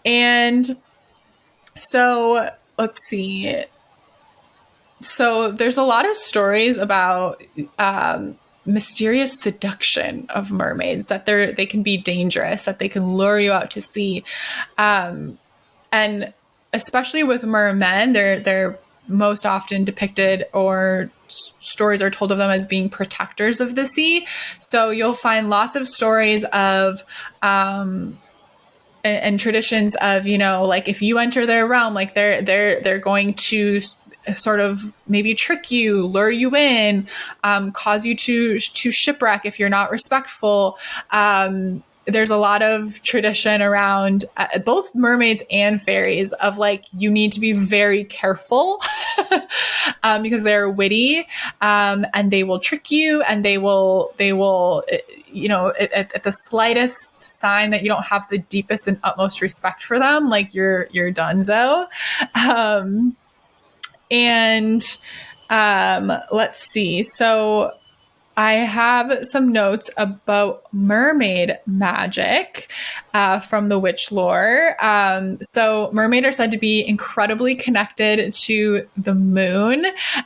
And so let's see. So there's a lot of stories about mysterious seduction of mermaids, that they can be dangerous, that they can lure you out to sea. And especially with mermen, they're most often depicted, or stories are told of them as being protectors of the sea. So you'll find lots of stories of and traditions of, like if you enter their realm, like they're going to sort of maybe trick you, lure you in, cause you to shipwreck if you're not respectful. There's a lot of tradition around both mermaids and fairies of like, you need to be very careful because they're witty, and they will trick you, and they will at the slightest sign that you don't have the deepest and utmost respect for them, like you're donezo. And let's see. So I have some notes about mermaid magic from the witch lore. So mermaid are said to be incredibly connected to the moon.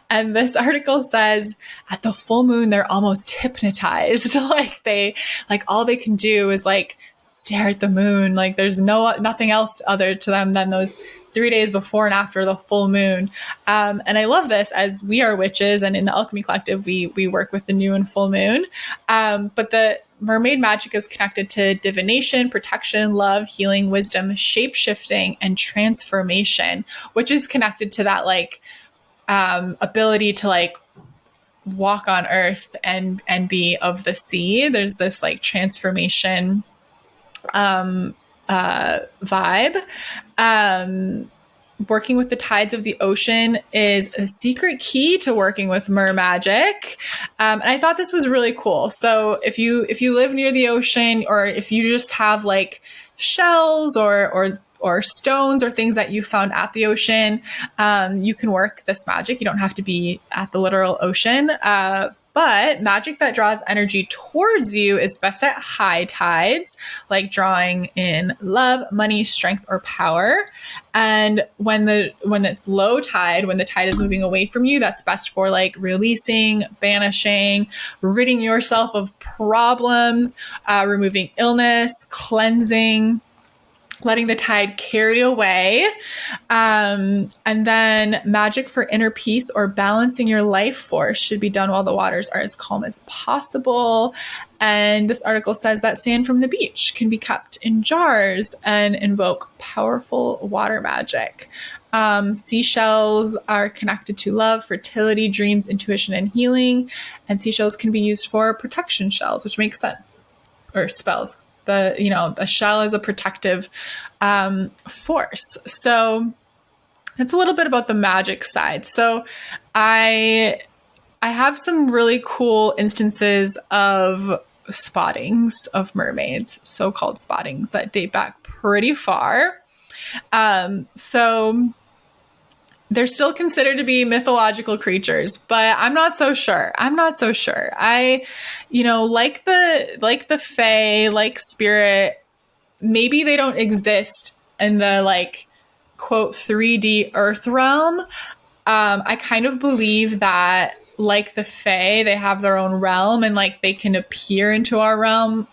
And this article says at the full moon, they're almost hypnotized. Like all they can do is like stare at the moon. Like there's nothing else other to them than those 3 days before and after the full moon. And I love this, as we are witches, and in the Alchemy Collective, we work with the new and full moon. But the mermaid magic is connected to divination, protection, love, healing, wisdom, shape-shifting, and transformation, which is connected to that like ability to like walk on earth and be of the sea. There's this like transformation vibe. Working with the tides of the ocean is a secret key to working with mermagic. And I thought this was really cool. So if you live near the ocean, or if you just have like shells or stones or things that you found at the ocean, you can work this magic. You don't have to be at the literal ocean. But magic that draws energy towards you is best at high tides, like drawing in love, money, strength, or power. And when it's low tide, when the tide is moving away from you, that's best for like releasing, banishing, ridding yourself of problems, removing illness, cleansing, letting the tide carry away. And then magic for inner peace or balancing your life force should be done while the waters are as calm as possible. And this article says that sand from the beach can be kept in jars and invoke powerful water magic. Seashells are connected to love, fertility, dreams, intuition, and healing. And seashells can be used for protection shells, which makes sense, or spells. The shell is a protective force. So that's a little bit about the magic side. So I have some really cool instances of spottings of mermaids, so-called spottings, that date back pretty far. So they're still considered to be mythological creatures, but I'm not so sure. I, like the fae, like spirit, maybe they don't exist in the like quote 3D earth realm. I kind of believe that like the fae, they have their own realm and like they can appear into our realm,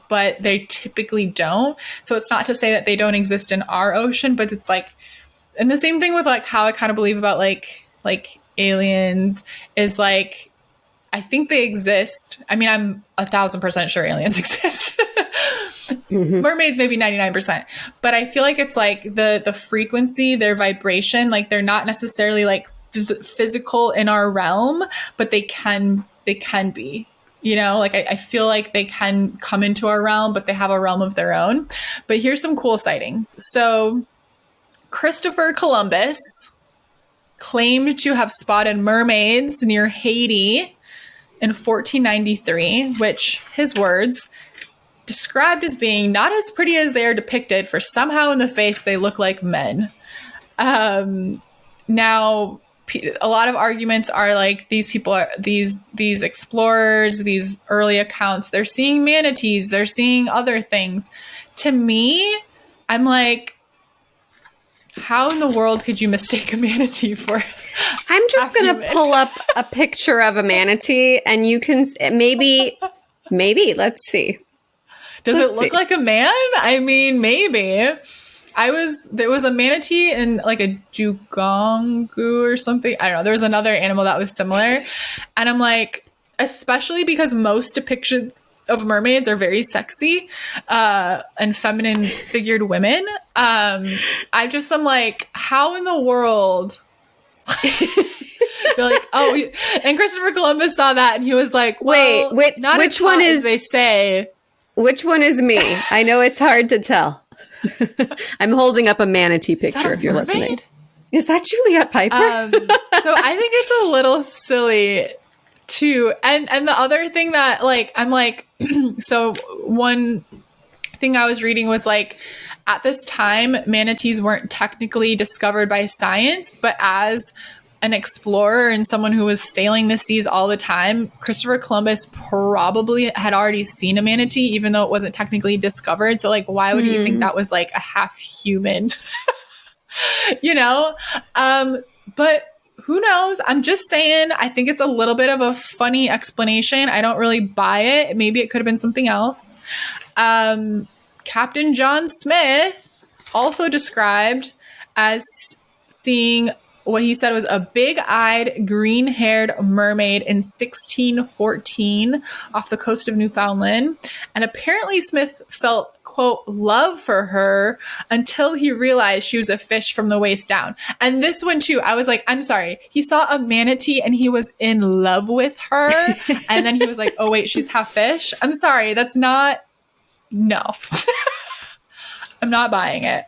but they typically don't. So it's not to say that they don't exist in our ocean, but it's like, and the same thing with like how I kind of believe about like aliens is like, I think they exist. I mean, I'm 1,000% sure aliens exist. Mm-hmm. Mermaids, maybe 99%, but I feel like it's like the frequency, their vibration, like they're not necessarily like physical in our realm, but they can be, like I feel like they can come into our realm, but they have a realm of their own. But here's some cool sightings. So Christopher Columbus claimed to have spotted mermaids near Haiti in 1493, which, his words, described as being not as pretty as they are depicted, for somehow in the face they look like men. Now, a lot of arguments are like these people are these explorers, these early accounts, they're seeing manatees, they're seeing other things. To me, I'm like, how in the world could you mistake a manatee for? I'm just going to pull up a picture of a manatee and you can maybe, let's see. Does it look like a man? I mean, maybe. There was a manatee in like a dugong or something. I don't know. There was another animal that was similar. And I'm like, especially because most depictions of mermaids are very sexy and feminine figured women. I'm like, how in the world? They're like, oh, and Christopher Columbus saw that and he was like, well, wait, not which as one hot is as they say? Which one is me? I know it's hard to tell. I'm holding up a manatee picture if you're listening. Is that Juliet Piper? So I think it's a little silly too. And the other thing that like, I'm like, so one thing I was reading was like, at this time, manatees weren't technically discovered by science, but as an explorer and someone who was sailing the seas all the time, Christopher Columbus probably had already seen a manatee, even though it wasn't technically discovered. So like, why would he think that was like a half human, you know? But who knows? I'm just saying, I think it's a little bit of a funny explanation. I don't really buy it. Maybe it could have been something else. Captain John Smith also described as seeing what he said was a big-eyed, green-haired mermaid in 1614 off the coast of Newfoundland. And apparently Smith felt, quote, love for her until he realized she was a fish from the waist down. And this one, too, I was like, I'm sorry. He saw a manatee and he was in love with her. And then he was like, oh, wait, she's half fish? I'm sorry. That's not... No. I'm not buying it.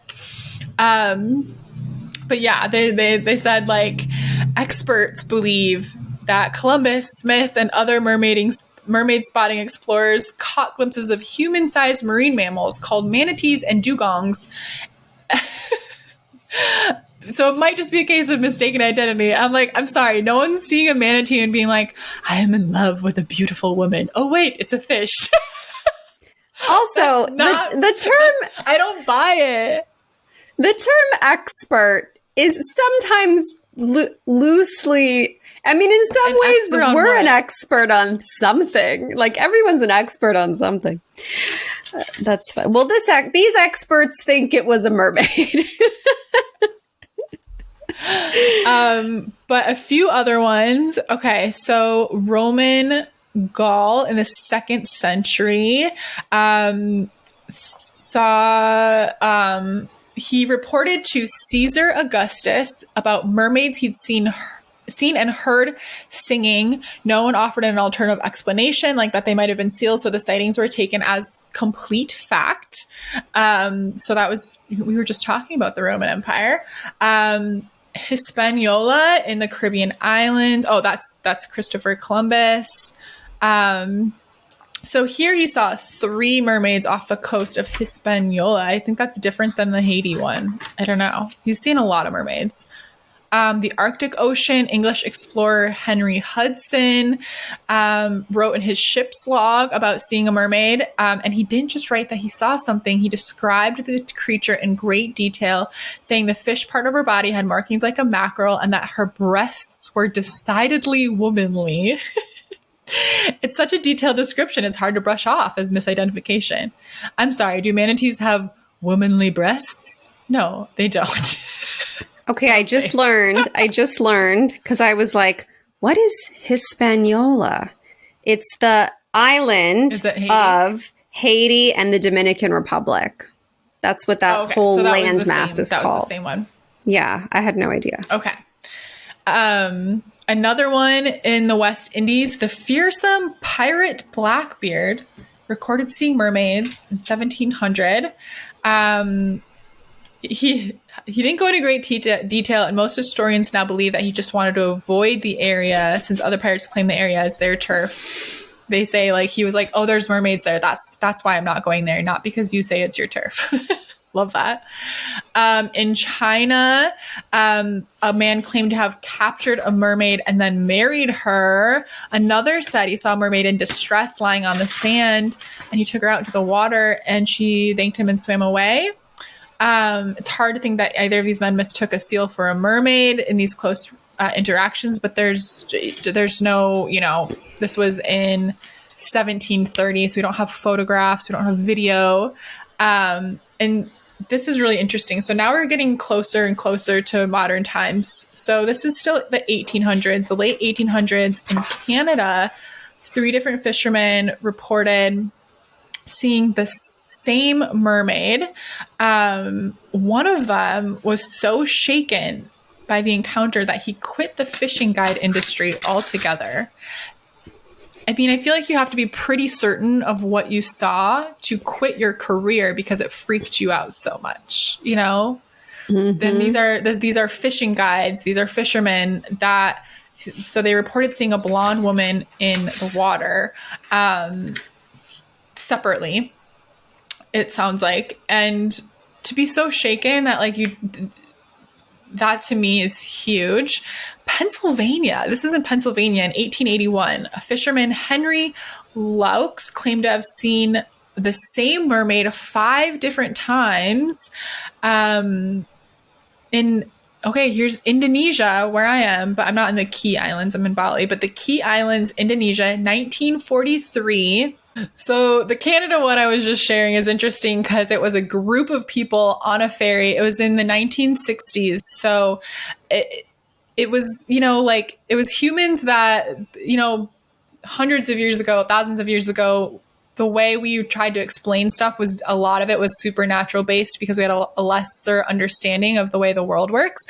But yeah, they said like experts believe that Columbus, Smith, and other mermaid spotting explorers caught glimpses of human-sized marine mammals called manatees and dugongs. So it might just be a case of mistaken identity. I'm like, I'm sorry, no one's seeing a manatee and being like, I am in love with a beautiful woman. Oh wait, it's a fish. Also, the term... I don't buy it. The term expert is sometimes loosely... I mean, in some ways, we're an expert on something. Like, everyone's an expert on something. That's fun. Well, these experts think it was a mermaid. But a few other ones. Okay, so Roman Gaul in the 2nd century he reported to Caesar Augustus about mermaids he'd seen and heard singing. No one offered an alternative explanation, like that they might have been seals, so the sightings were taken as complete fact. So that was, we were just talking about the Roman Empire. Hispaniola in the Caribbean islands. Oh, that's Christopher Columbus. So here you saw 3 mermaids off the coast of Hispaniola. I think that's different than the Haiti one. I don't know. He's seen a lot of mermaids. The Arctic Ocean, English explorer Henry Hudson wrote in his ship's log about seeing a mermaid. And he didn't just write that he saw something. He described the creature in great detail, saying the fish part of her body had markings like a mackerel and that her breasts were decidedly womanly. It's such a detailed description, it's hard to brush off as misidentification. I'm sorry, do manatees have womanly breasts? No, they don't. Okay, I just learned, because I was like, what is Hispaniola? It's the island of Haiti and the Dominican Republic. That's what that whole landmass is called. That was the same one. Yeah, I had no idea. Okay. Another one in the West Indies, the fearsome pirate Blackbeard recorded seeing mermaids in 1700. He didn't go into great detail, and most historians now believe that he just wanted to avoid the area since other pirates claim the area as their turf. They say like he was like, oh, there's mermaids there. That's why I'm not going there, not because you say it's your turf. Love that. In China, a man claimed to have captured a mermaid and then married her. Another said he saw a mermaid in distress lying on the sand, and he took her out into the water, and she thanked him and swam away. It's hard to think that either of these men mistook a seal for a mermaid in these close interactions, but there's no, this was in 1730, so we don't have photographs, we don't have video. And this is really interesting. So now we're getting closer and closer to modern times. So this is still the 1800s, the late 1800s in Canada. 3 different fishermen reported seeing the same mermaid. One of them was so shaken by the encounter that he quit the fishing guide industry altogether. I mean, I feel like you have to be pretty certain of what you saw to quit your career because it freaked you out so much, Mm-hmm. Then these are fishing guides. These are fishermen so they reported seeing a blonde woman in the water, separately, it sounds like. And to be so shaken that like that to me is huge. Pennsylvania. This is in Pennsylvania in 1881. A fisherman, Henry Laux, claimed to have seen the same mermaid 5 different times. Here's Indonesia, where I am, but I'm not in the Key Islands. I'm in Bali. But the Key Islands, Indonesia, 1943. So the Canada one I was just sharing is interesting because it was a group of people on a ferry. It was in the 1960s. So it was, it was humans that, hundreds of years ago, thousands of years ago, the way we tried to explain stuff was a lot of it was supernatural based because we had a lesser understanding of the way the world works.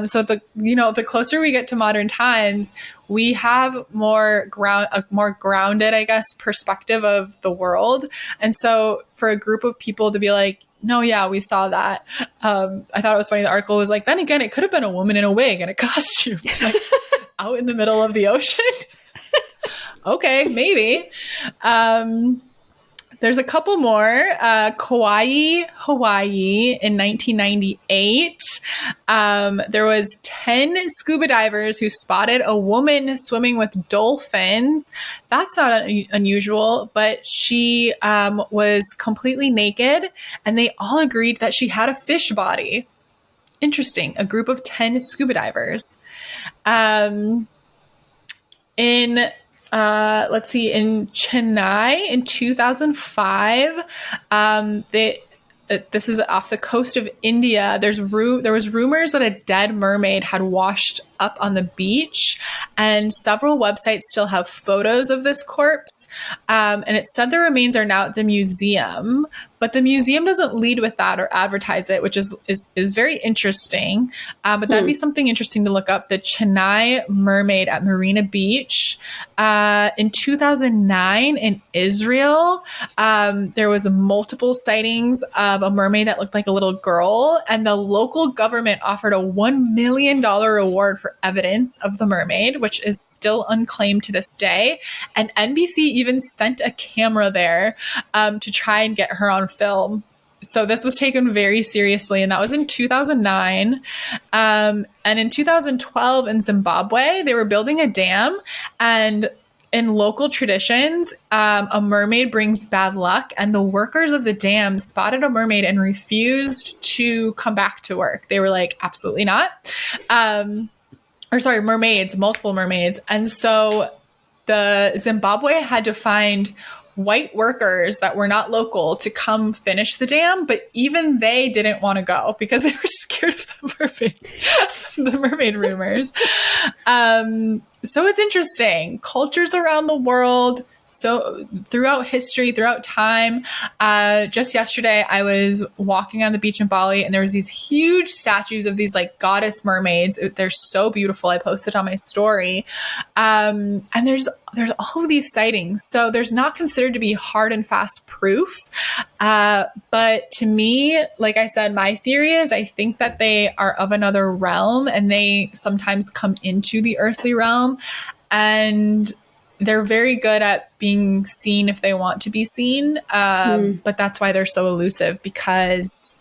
So the closer we get to modern times, we have a more grounded, I guess, perspective of the world. And so for a group of people to be like, no, yeah, we saw that. I thought it was funny. The article was like, then again, it could have been a woman in a wig and a costume, like out in the middle of the ocean. Okay, maybe. There's a couple more. Kauai, Hawaii in 1998. There was 10 scuba divers who spotted a woman swimming with dolphins. That's not unusual, but she was completely naked, and they all agreed that she had a fish body. Interesting. A group of 10 scuba divers. In Chennai in 2005, this is off the coast of India. There was rumors that a dead mermaid had washed up on the beach, and several websites still have photos of this corpse. And it said the remains are now at the museum, but the museum doesn't lead with that or advertise it, which is very interesting. But that'd be something interesting to look up. The Chennai mermaid at Marina Beach. In 2009 in Israel, there was multiple sightings of a mermaid that looked like a little girl, and the local government offered a $1 million reward for evidence of the mermaid, which is still unclaimed to this day. And NBC even sent a camera there to try and get her on film. So this was taken very seriously, and that was in 2009. And in 2012 in Zimbabwe, they were building a dam, and in local traditions, a mermaid brings bad luck, and the workers of the dam spotted a mermaid and refused to come back to work. They were like, absolutely not. Mermaids, multiple mermaids. And so the Zimbabwe had to find white workers that were not local to come finish the dam, but even they didn't want to go because they were scared of the mermaid rumors. So it's interesting. Cultures around the world, so throughout history, throughout time. Just yesterday, I was walking on the beach in Bali, and there was these huge statues of these like goddess mermaids. They're so beautiful. I posted on my story. And there's all of these sightings. So there's not considered to be hard and fast proof. But to me, like I said, my theory is I think that they are of another realm, and they sometimes come into the earthly realm, and they're very good at being seen if they want to be seen. But that's why they're so elusive, because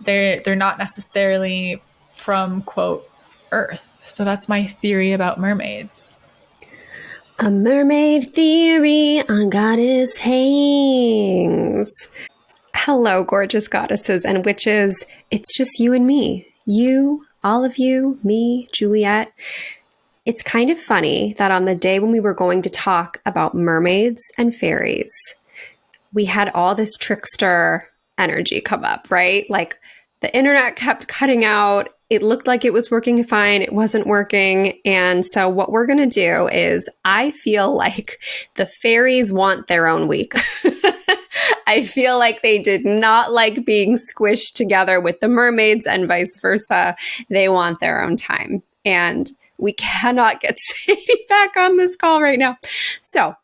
they're not necessarily from, quote, Earth. So that's my theory about mermaids. A mermaid theory on Goddess Hangs. Hello, gorgeous goddesses and witches. It's just you and me. You, all of you, me, Juliet. It's kind of funny that on the day when we were going to talk about mermaids and fairies, we had all this trickster energy come up, right? Like the internet kept cutting out. It looked like it was working fine. It wasn't working. And so what we're going to do is I feel like the fairies want their own week. I feel like they did not like being squished together with the mermaids and vice versa. They want their own time. And we cannot get Sadie back on this call right now. So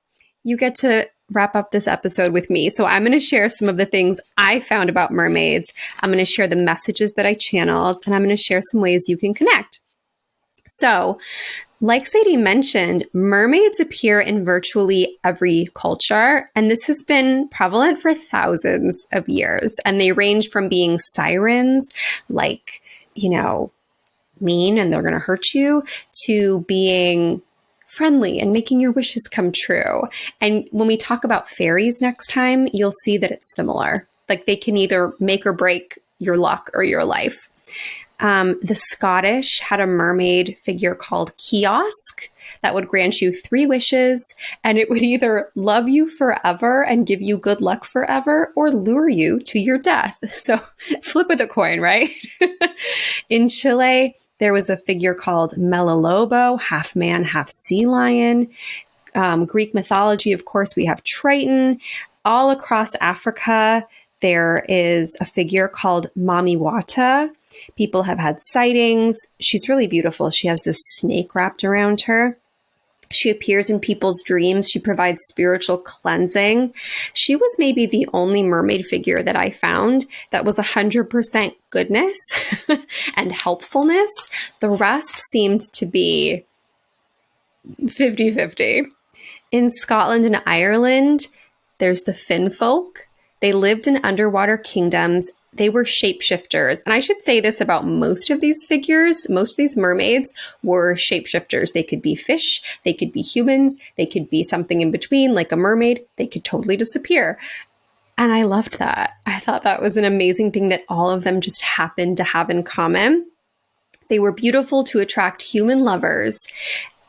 you get to wrap up this episode with me. So I'm going to share some of the things I found about mermaids. I'm going to share the messages that I channeled, and I'm going to share some ways you can connect. So like Sadie mentioned, mermaids appear in virtually every culture, and this has been prevalent for thousands of years. And they range from being sirens, like, mean and they're going to hurt you, to being friendly and making your wishes come true. And when we talk about fairies next time, you'll see that it's similar. Like they can either make or break your luck or your life. The Scottish had a mermaid figure called Kiosk that would grant you 3 wishes, and it would either love you forever and give you good luck forever or lure you to your death. So flip of the coin, right? In Chile, there was a figure called Melalobo, half man, half sea lion. Greek mythology, of course, we have Triton. All across Africa, there is a figure called Mamiwata. People have had sightings. She's really beautiful. She has this snake wrapped around her. She appears in people's dreams. She provides spiritual cleansing. She was maybe the only mermaid figure that I found that was 100% goodness and helpfulness. The rest seemed to be 50-50. In Scotland and Ireland, there's the Finn folk. They lived in underwater kingdoms. They were shapeshifters. And I should say this about most of these figures. Most of these mermaids were shapeshifters. They could be fish. They could be humans. They could be something in between, like a mermaid. They could totally disappear. And I loved that. I thought that was an amazing thing that all of them just happened to have in common. They were beautiful to attract human lovers.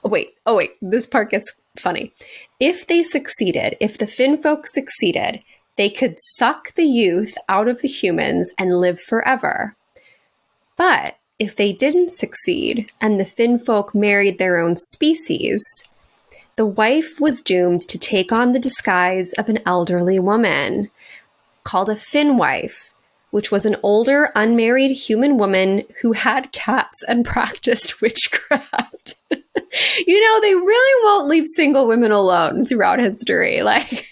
Oh, wait. This part gets funny. If they succeeded, if the Finn folk succeeded, they could suck the youth out of the humans and live forever. But if they didn't succeed and the Finn folk married their own species, the wife was doomed to take on the disguise of an elderly woman called a Finn wife, which was an older, unmarried human woman who had cats and practiced witchcraft. They really won't leave single women alone throughout history. Like,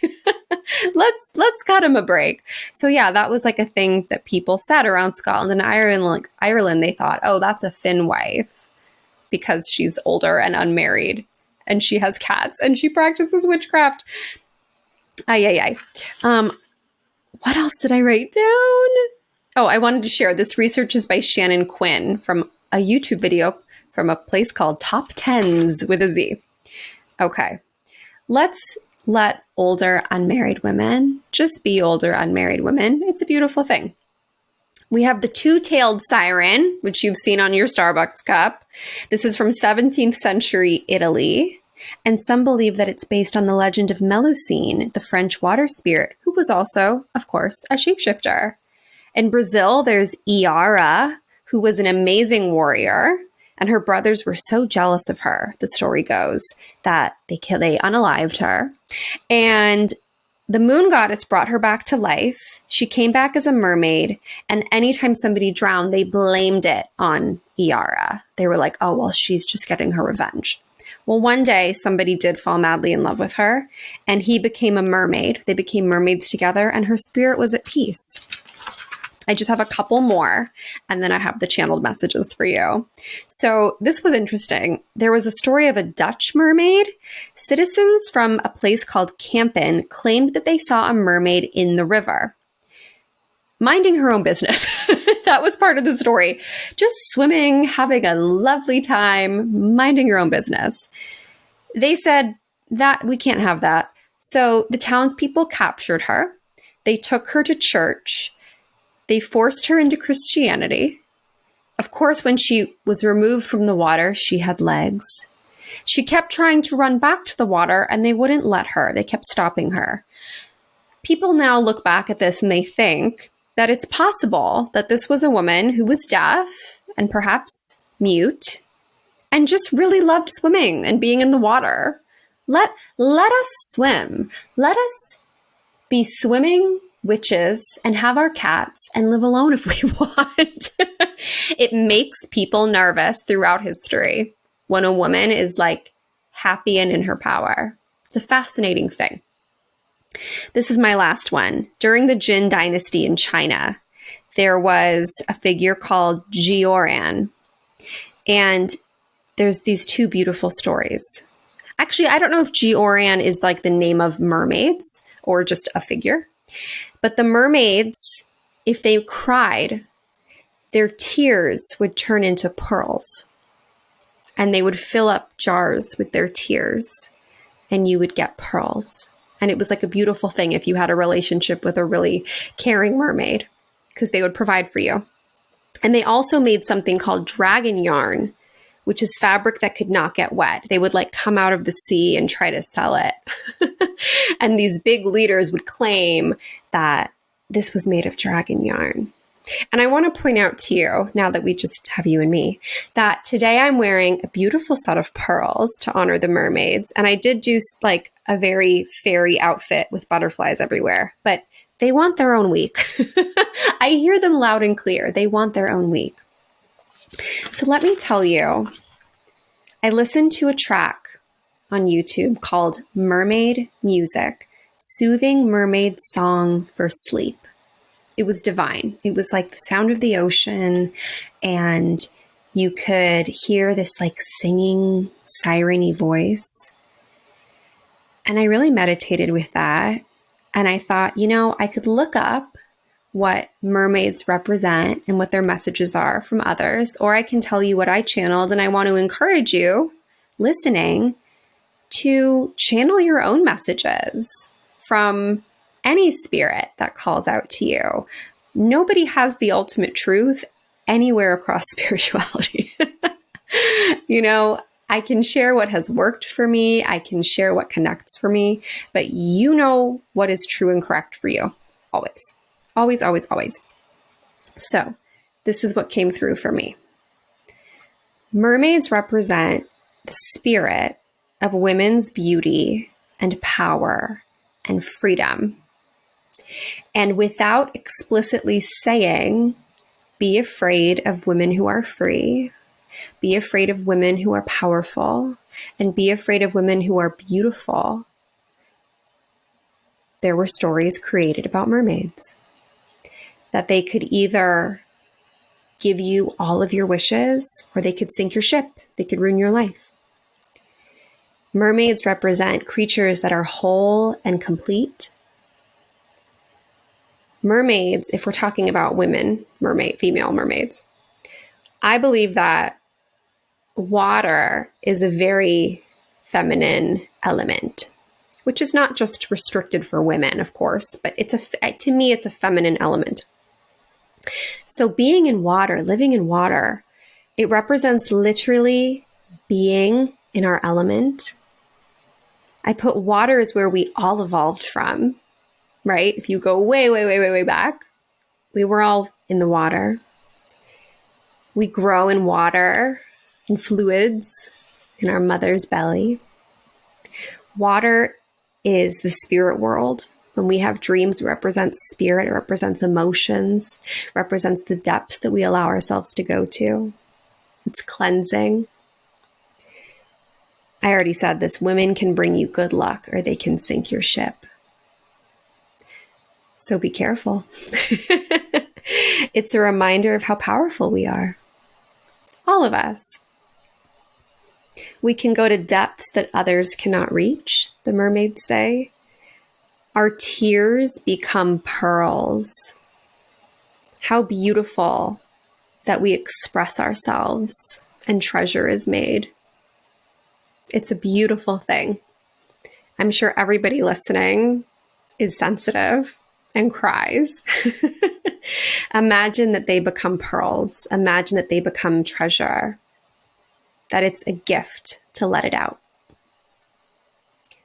let's cut them a break. So yeah, that was like a thing that people said around Scotland and Ireland. Like Ireland, they thought, oh, that's a Finn wife because she's older and unmarried and she has cats and she practices witchcraft. What else did I write down? Oh, I wanted to share this research is by Shannon Quinn from a YouTube video from a place called Top Tens with a Z. Okay, let's let older unmarried women just be older unmarried women. It's a beautiful thing. We have the two-tailed siren, which you've seen on your Starbucks cup. This is from 17th century Italy. And some believe that it's based on the legend of Melusine, the French water spirit, who was also, of course, a shapeshifter. In Brazil, there's Iara, who was an amazing warrior, and her brothers were so jealous of her, the story goes, that they unalived her. And the moon goddess brought her back to life. She came back as a mermaid, and anytime somebody drowned, they blamed it on Iara. They were like, oh, well, she's just getting her revenge. Well, one day somebody did fall madly in love with her, and he became a mermaid. They became mermaids together, and her spirit was at peace. I just have a couple more, and then I have the channeled messages for you. So this was interesting. There was a story of a Dutch mermaid. Citizens from a place called Kampen claimed that they saw a mermaid in the river, minding her own business. That was part of the story. Just swimming, having a lovely time, minding your own business. They said that we can't have that. So the townspeople captured her. They took her to church. They forced her into Christianity. Of course, when she was removed from the water, she had legs. She kept trying to run back to the water, and they wouldn't let her. They kept stopping her. People now look back at this and they think that it's possible that this was a woman who was deaf and perhaps mute and just really loved swimming and being in the water. Let us swim. Let us be swimming witches and have our cats and live alone if we want. It makes people nervous throughout history when a woman is like happy and in her power. It's a fascinating thing. This is my last one. During the Jin dynasty in China, there was a figure called Jioran. And there's these two beautiful stories. Actually, I don't know if Jioran is like the name of mermaids or just a figure. But the mermaids, if they cried, their tears would turn into pearls, and they would fill up jars with their tears, and you would get pearls. And it was like a beautiful thing if you had a relationship with a really caring mermaid, because they would provide for you. And they also made something called dragon yarn, which is fabric that could not get wet. They would like come out of the sea and try to sell it. And these big leaders would claim that this was made of dragon yarn. And I want to point out to you, now that we just have you and me, that today I'm wearing a beautiful set of pearls to honor the mermaids. And I did do like a very fairy outfit with butterflies everywhere, but they want their own week. I hear them loud and clear. They want their own week. So let me tell you, I listened to a track on YouTube called Mermaid Music, Soothing Mermaid Song for Sleep. It was divine. It was like the sound of the ocean, and you could hear this like singing siren-y voice. And I really meditated with that. And I thought, I could look up what mermaids represent and what their messages are from others, or I can tell you what I channeled. And I want to encourage you listening to channel your own messages from any spirit that calls out to you. Nobody has the ultimate truth anywhere across spirituality. I can share what has worked for me. I can share what connects for me, but you know what is true and correct for you. Always, always, always, always. So this is what came through for me. Mermaids represent the spirit of women's beauty and power and freedom. And without explicitly saying, be afraid of women who are free, be afraid of women who are powerful, and be afraid of women who are beautiful, there were stories created about mermaids. That they could either give you all of your wishes, or they could sink your ship. They could ruin your life. Mermaids represent creatures that are whole and complete. Mermaids, if we're talking about women, female mermaids, I believe that water is a very feminine element, which is not just restricted for women, of course, but to me, it's a feminine element. So being in water, living in water, it represents literally being in our element. I put water is where we all evolved from, right? If you go way, way, way, way, way back, we were all in the water. We grow in water and fluids in our mother's belly. Water is the spirit world. When we have dreams, it represents spirit, it represents emotions, represents the depths that we allow ourselves to go to. It's cleansing. I already said this, women can bring you good luck or they can sink your ship. So be careful. It's a reminder of how powerful we are. All of us. We can go to depths that others cannot reach, the mermaids say. Our tears become pearls. How beautiful that we express ourselves and treasure is made. It's a beautiful thing. I'm sure everybody listening is sensitive and cries. Imagine that they become pearls. Imagine that they become treasure. That it's a gift to let it out.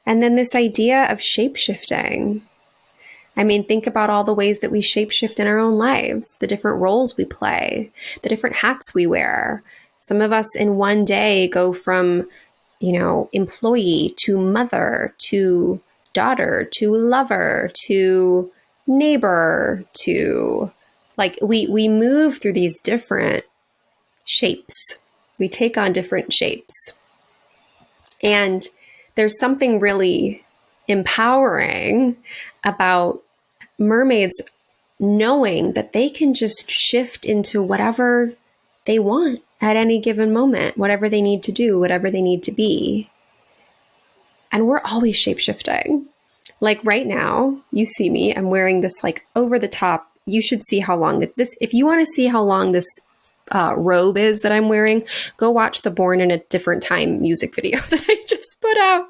And then this idea of shape-shifting. I mean, think about all the ways that we shape-shift in our own lives, the different roles we play, the different hats we wear. Some of us in one day go from, employee to mother to daughter to lover to neighbor to, we move through these different shapes. We take on different shapes. And there's something really empowering about mermaids knowing that they can just shift into whatever they want at any given moment, whatever they need to do, whatever they need to be. And we're always shape-shifting. Like right now, you see me, I'm wearing this over the top you should see how long this, if you want to see how long this robe is that I'm wearing, go watch the Born in a Different Time music video that I just put out.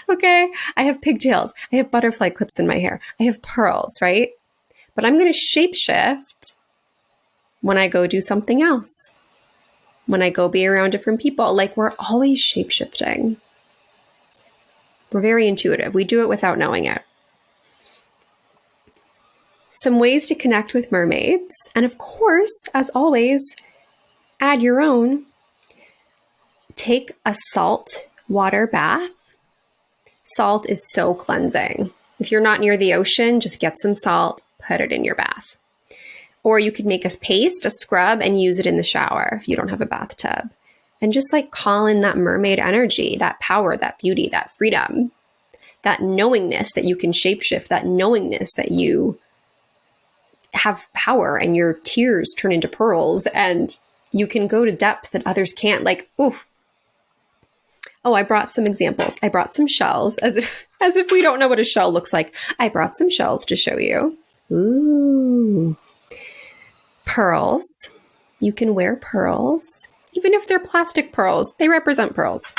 Okay. I have pigtails. I have butterfly clips in my hair. I have pearls, right? But I'm going to shapeshift when I go do something else. When I go be around different people. Like, we're always shapeshifting. We're very intuitive. We do it without knowing it. Some ways to connect with mermaids. And of course, as always, add your own. Take a salt water bath. Salt is so cleansing. If you're not near the ocean, just get some salt, put it in your bath. Or you could make a paste, a scrub, and use it in the shower if you don't have a bathtub. And just like call in that mermaid energy, that power, that beauty, that freedom, that knowingness that you can shapeshift, that knowingness that you have power and your tears turn into pearls and you can go to depth that others can't. Like, ooh. Oh, I brought some examples. I brought some shells, as if we don't know what a shell looks like. I brought some shells to show you. Ooh. Pearls. You can wear pearls. Even if they're plastic pearls, they represent pearls.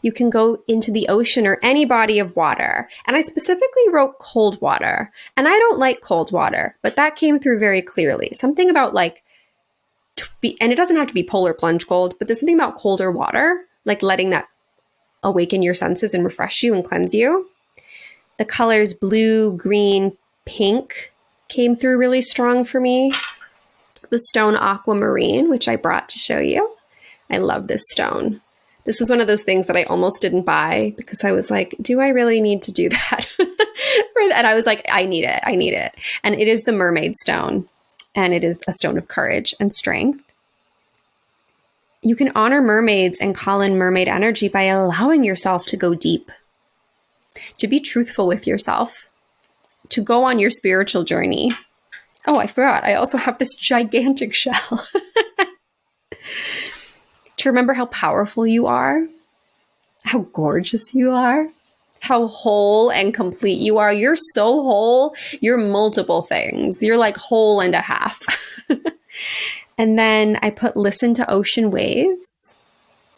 You can go into the ocean or any body of water. And I specifically wrote cold water. And I don't like cold water, but that came through very clearly. Something about like, and it doesn't have to be polar plunge cold, but there's something about colder water, like letting that awaken your senses and refresh you and cleanse you. The colors blue, green, pink came through really strong for me. The stone aquamarine, which I brought to show you. I love this stone. This was one of those things that I almost didn't buy because I was like, do I really need to do that? And I was like, I need it. I need it. And it is the mermaid stone. And it is a stone of courage and strength. You can honor mermaids and call in mermaid energy by allowing yourself to go deep, to be truthful with yourself, to go on your spiritual journey. Oh, I forgot. I also have this gigantic shell. To remember how powerful you are, how gorgeous you are, how whole and complete you are. You're so whole. You're multiple things. You're like whole and a half. And then I put listen to ocean waves.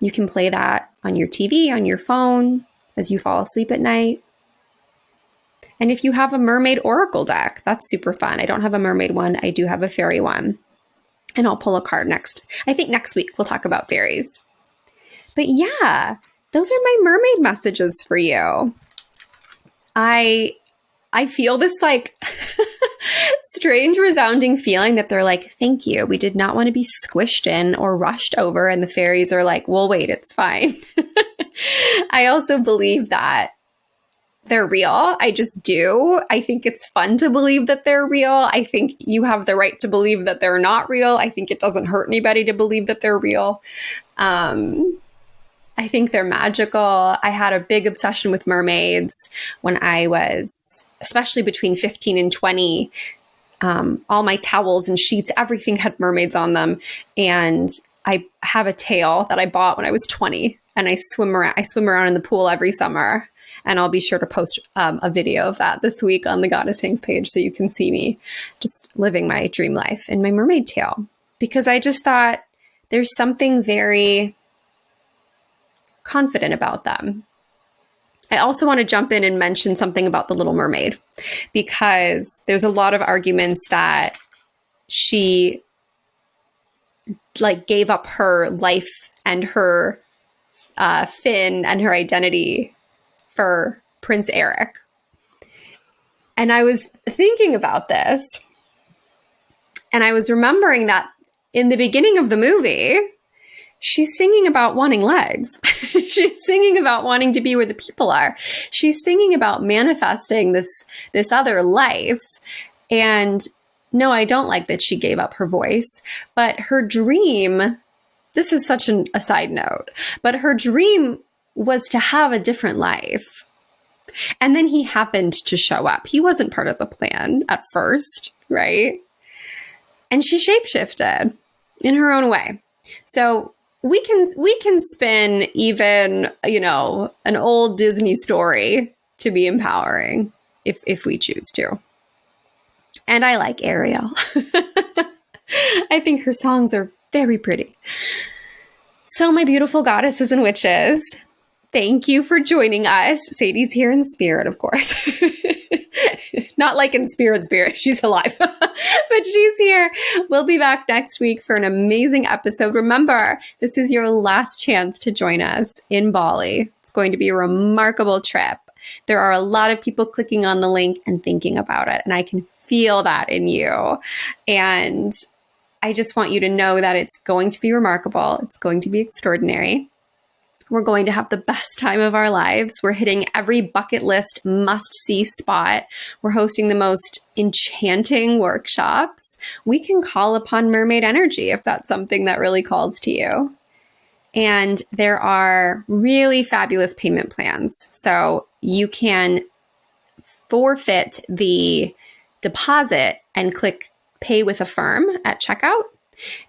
You can play that on your TV, on your phone, as you fall asleep at night. And if you have a mermaid oracle deck, that's super fun. I don't have a mermaid one. I do have a fairy one. And I'll pull a card next. I think next week we'll talk about fairies. But yeah, those are my mermaid messages for you. I feel this like strange resounding feeling that they're like, thank you. We did not want to be squished in or rushed over. And the fairies are like, well, wait, it's fine. I also believe that they're real. I just do. I think it's fun to believe that they're real. I think you have the right to believe that they're not real. I think it doesn't hurt anybody to believe that they're real. I think they're magical. I had a big obsession with mermaids when I was, especially between 15 and 20. All my towels and sheets, everything had mermaids on them. And I have a tail that I bought when I was 20. And I swim around in the pool every summer. And I'll be sure to post a video of that this week on the Goddess Hangs page so you can see me just living my dream life in my mermaid tail. Because I just thought there's something very confident about them. I also want to jump in and mention something about the Little Mermaid, because there's a lot of arguments that she like gave up her life and her fin and her identity for Prince Eric. And I was thinking about this, and I was remembering that in the beginning of the movie, she's singing about wanting legs. She's singing about wanting to be where the people are. She's singing about manifesting this other life. And no, I don't like that she gave up her voice, but her dream, this is such a side note, but her dream was to have a different life. And then he happened to show up. He wasn't part of the plan at first, right? And she shapeshifted in her own way. So we can spin even, an old Disney story to be empowering if we choose to. And I like Ariel. I think her songs are very pretty. So my beautiful goddesses and witches, thank you for joining us. Sadie's here in spirit, of course. Not like in spirit, she's alive, but she's here. We'll be back next week for an amazing episode. Remember, this is your last chance to join us in Bali. It's going to be a remarkable trip. There are a lot of people clicking on the link and thinking about it, and I can feel that in you. And I just want you to know that it's going to be remarkable. It's going to be extraordinary. We're going to have the best time of our lives. We're hitting every bucket list must-see spot. We're hosting the most enchanting workshops. We can call upon mermaid energy if that's something that really calls to you. And there are really fabulous payment plans. So you can forfeit the deposit and click pay with Affirm at checkout.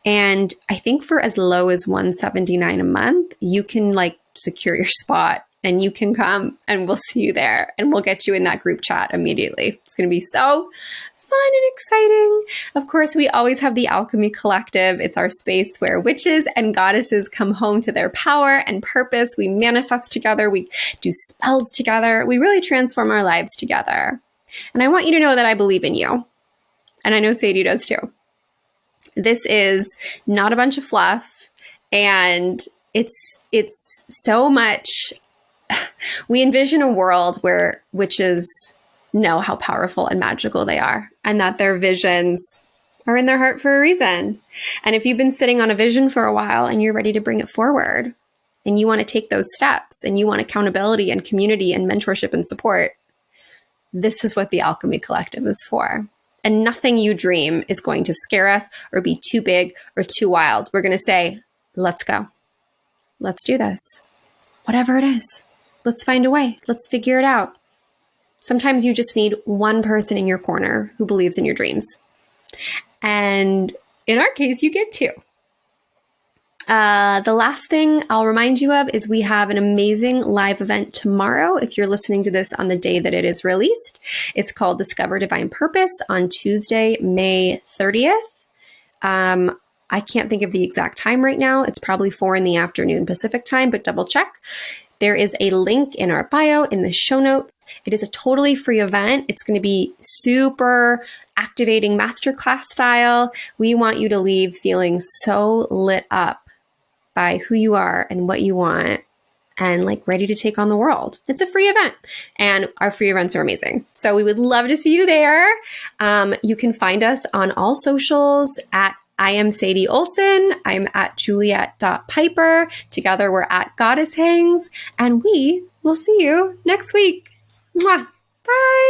And I think for as low as $179 a month, you can like secure your spot and you can come and we'll see you there and we'll get you in that group chat immediately. It's going to be so fun and exciting. Of course, we always have the Alchemy Collective. It's our space where witches and goddesses come home to their power and purpose. We manifest together. We do spells together. We really transform our lives together. And I want you to know that I believe in you. And I know Sadie does too. This is not a bunch of fluff, and it's so much. We envision a world where witches know how powerful and magical they are, and that their visions are in their heart for a reason. And if you've been sitting on a vision for a while and you're ready to bring it forward, and you want to take those steps, and you want accountability and community and mentorship and support, this is what the Alchemy Collective is for. And nothing you dream is going to scare us or be too big or too wild. We're going to say, let's go. Let's do this. Whatever it is, let's find a way. Let's figure it out. Sometimes you just need one person in your corner who believes in your dreams. And in our case, you get two. The last thing I'll remind you of is we have an amazing live event tomorrow. If you're listening to this on the day that it is released, it's called Discover Divine Purpose on Tuesday, May 30th. I can't think of the exact time right now. It's probably 4 p.m. Pacific time, but double check. There is a link in our bio in the show notes. It is a totally free event. It's going to be super activating masterclass style. We want you to leave feeling so lit up by who you are and what you want and like ready to take on the world. It's a free event and our free events are amazing. So we would love to see you there. You can find us on all socials at I am Sadie Olson. I'm at Juliet.Piper. Together we're at Goddess Hangs and we will see you next week. Mwah. Bye.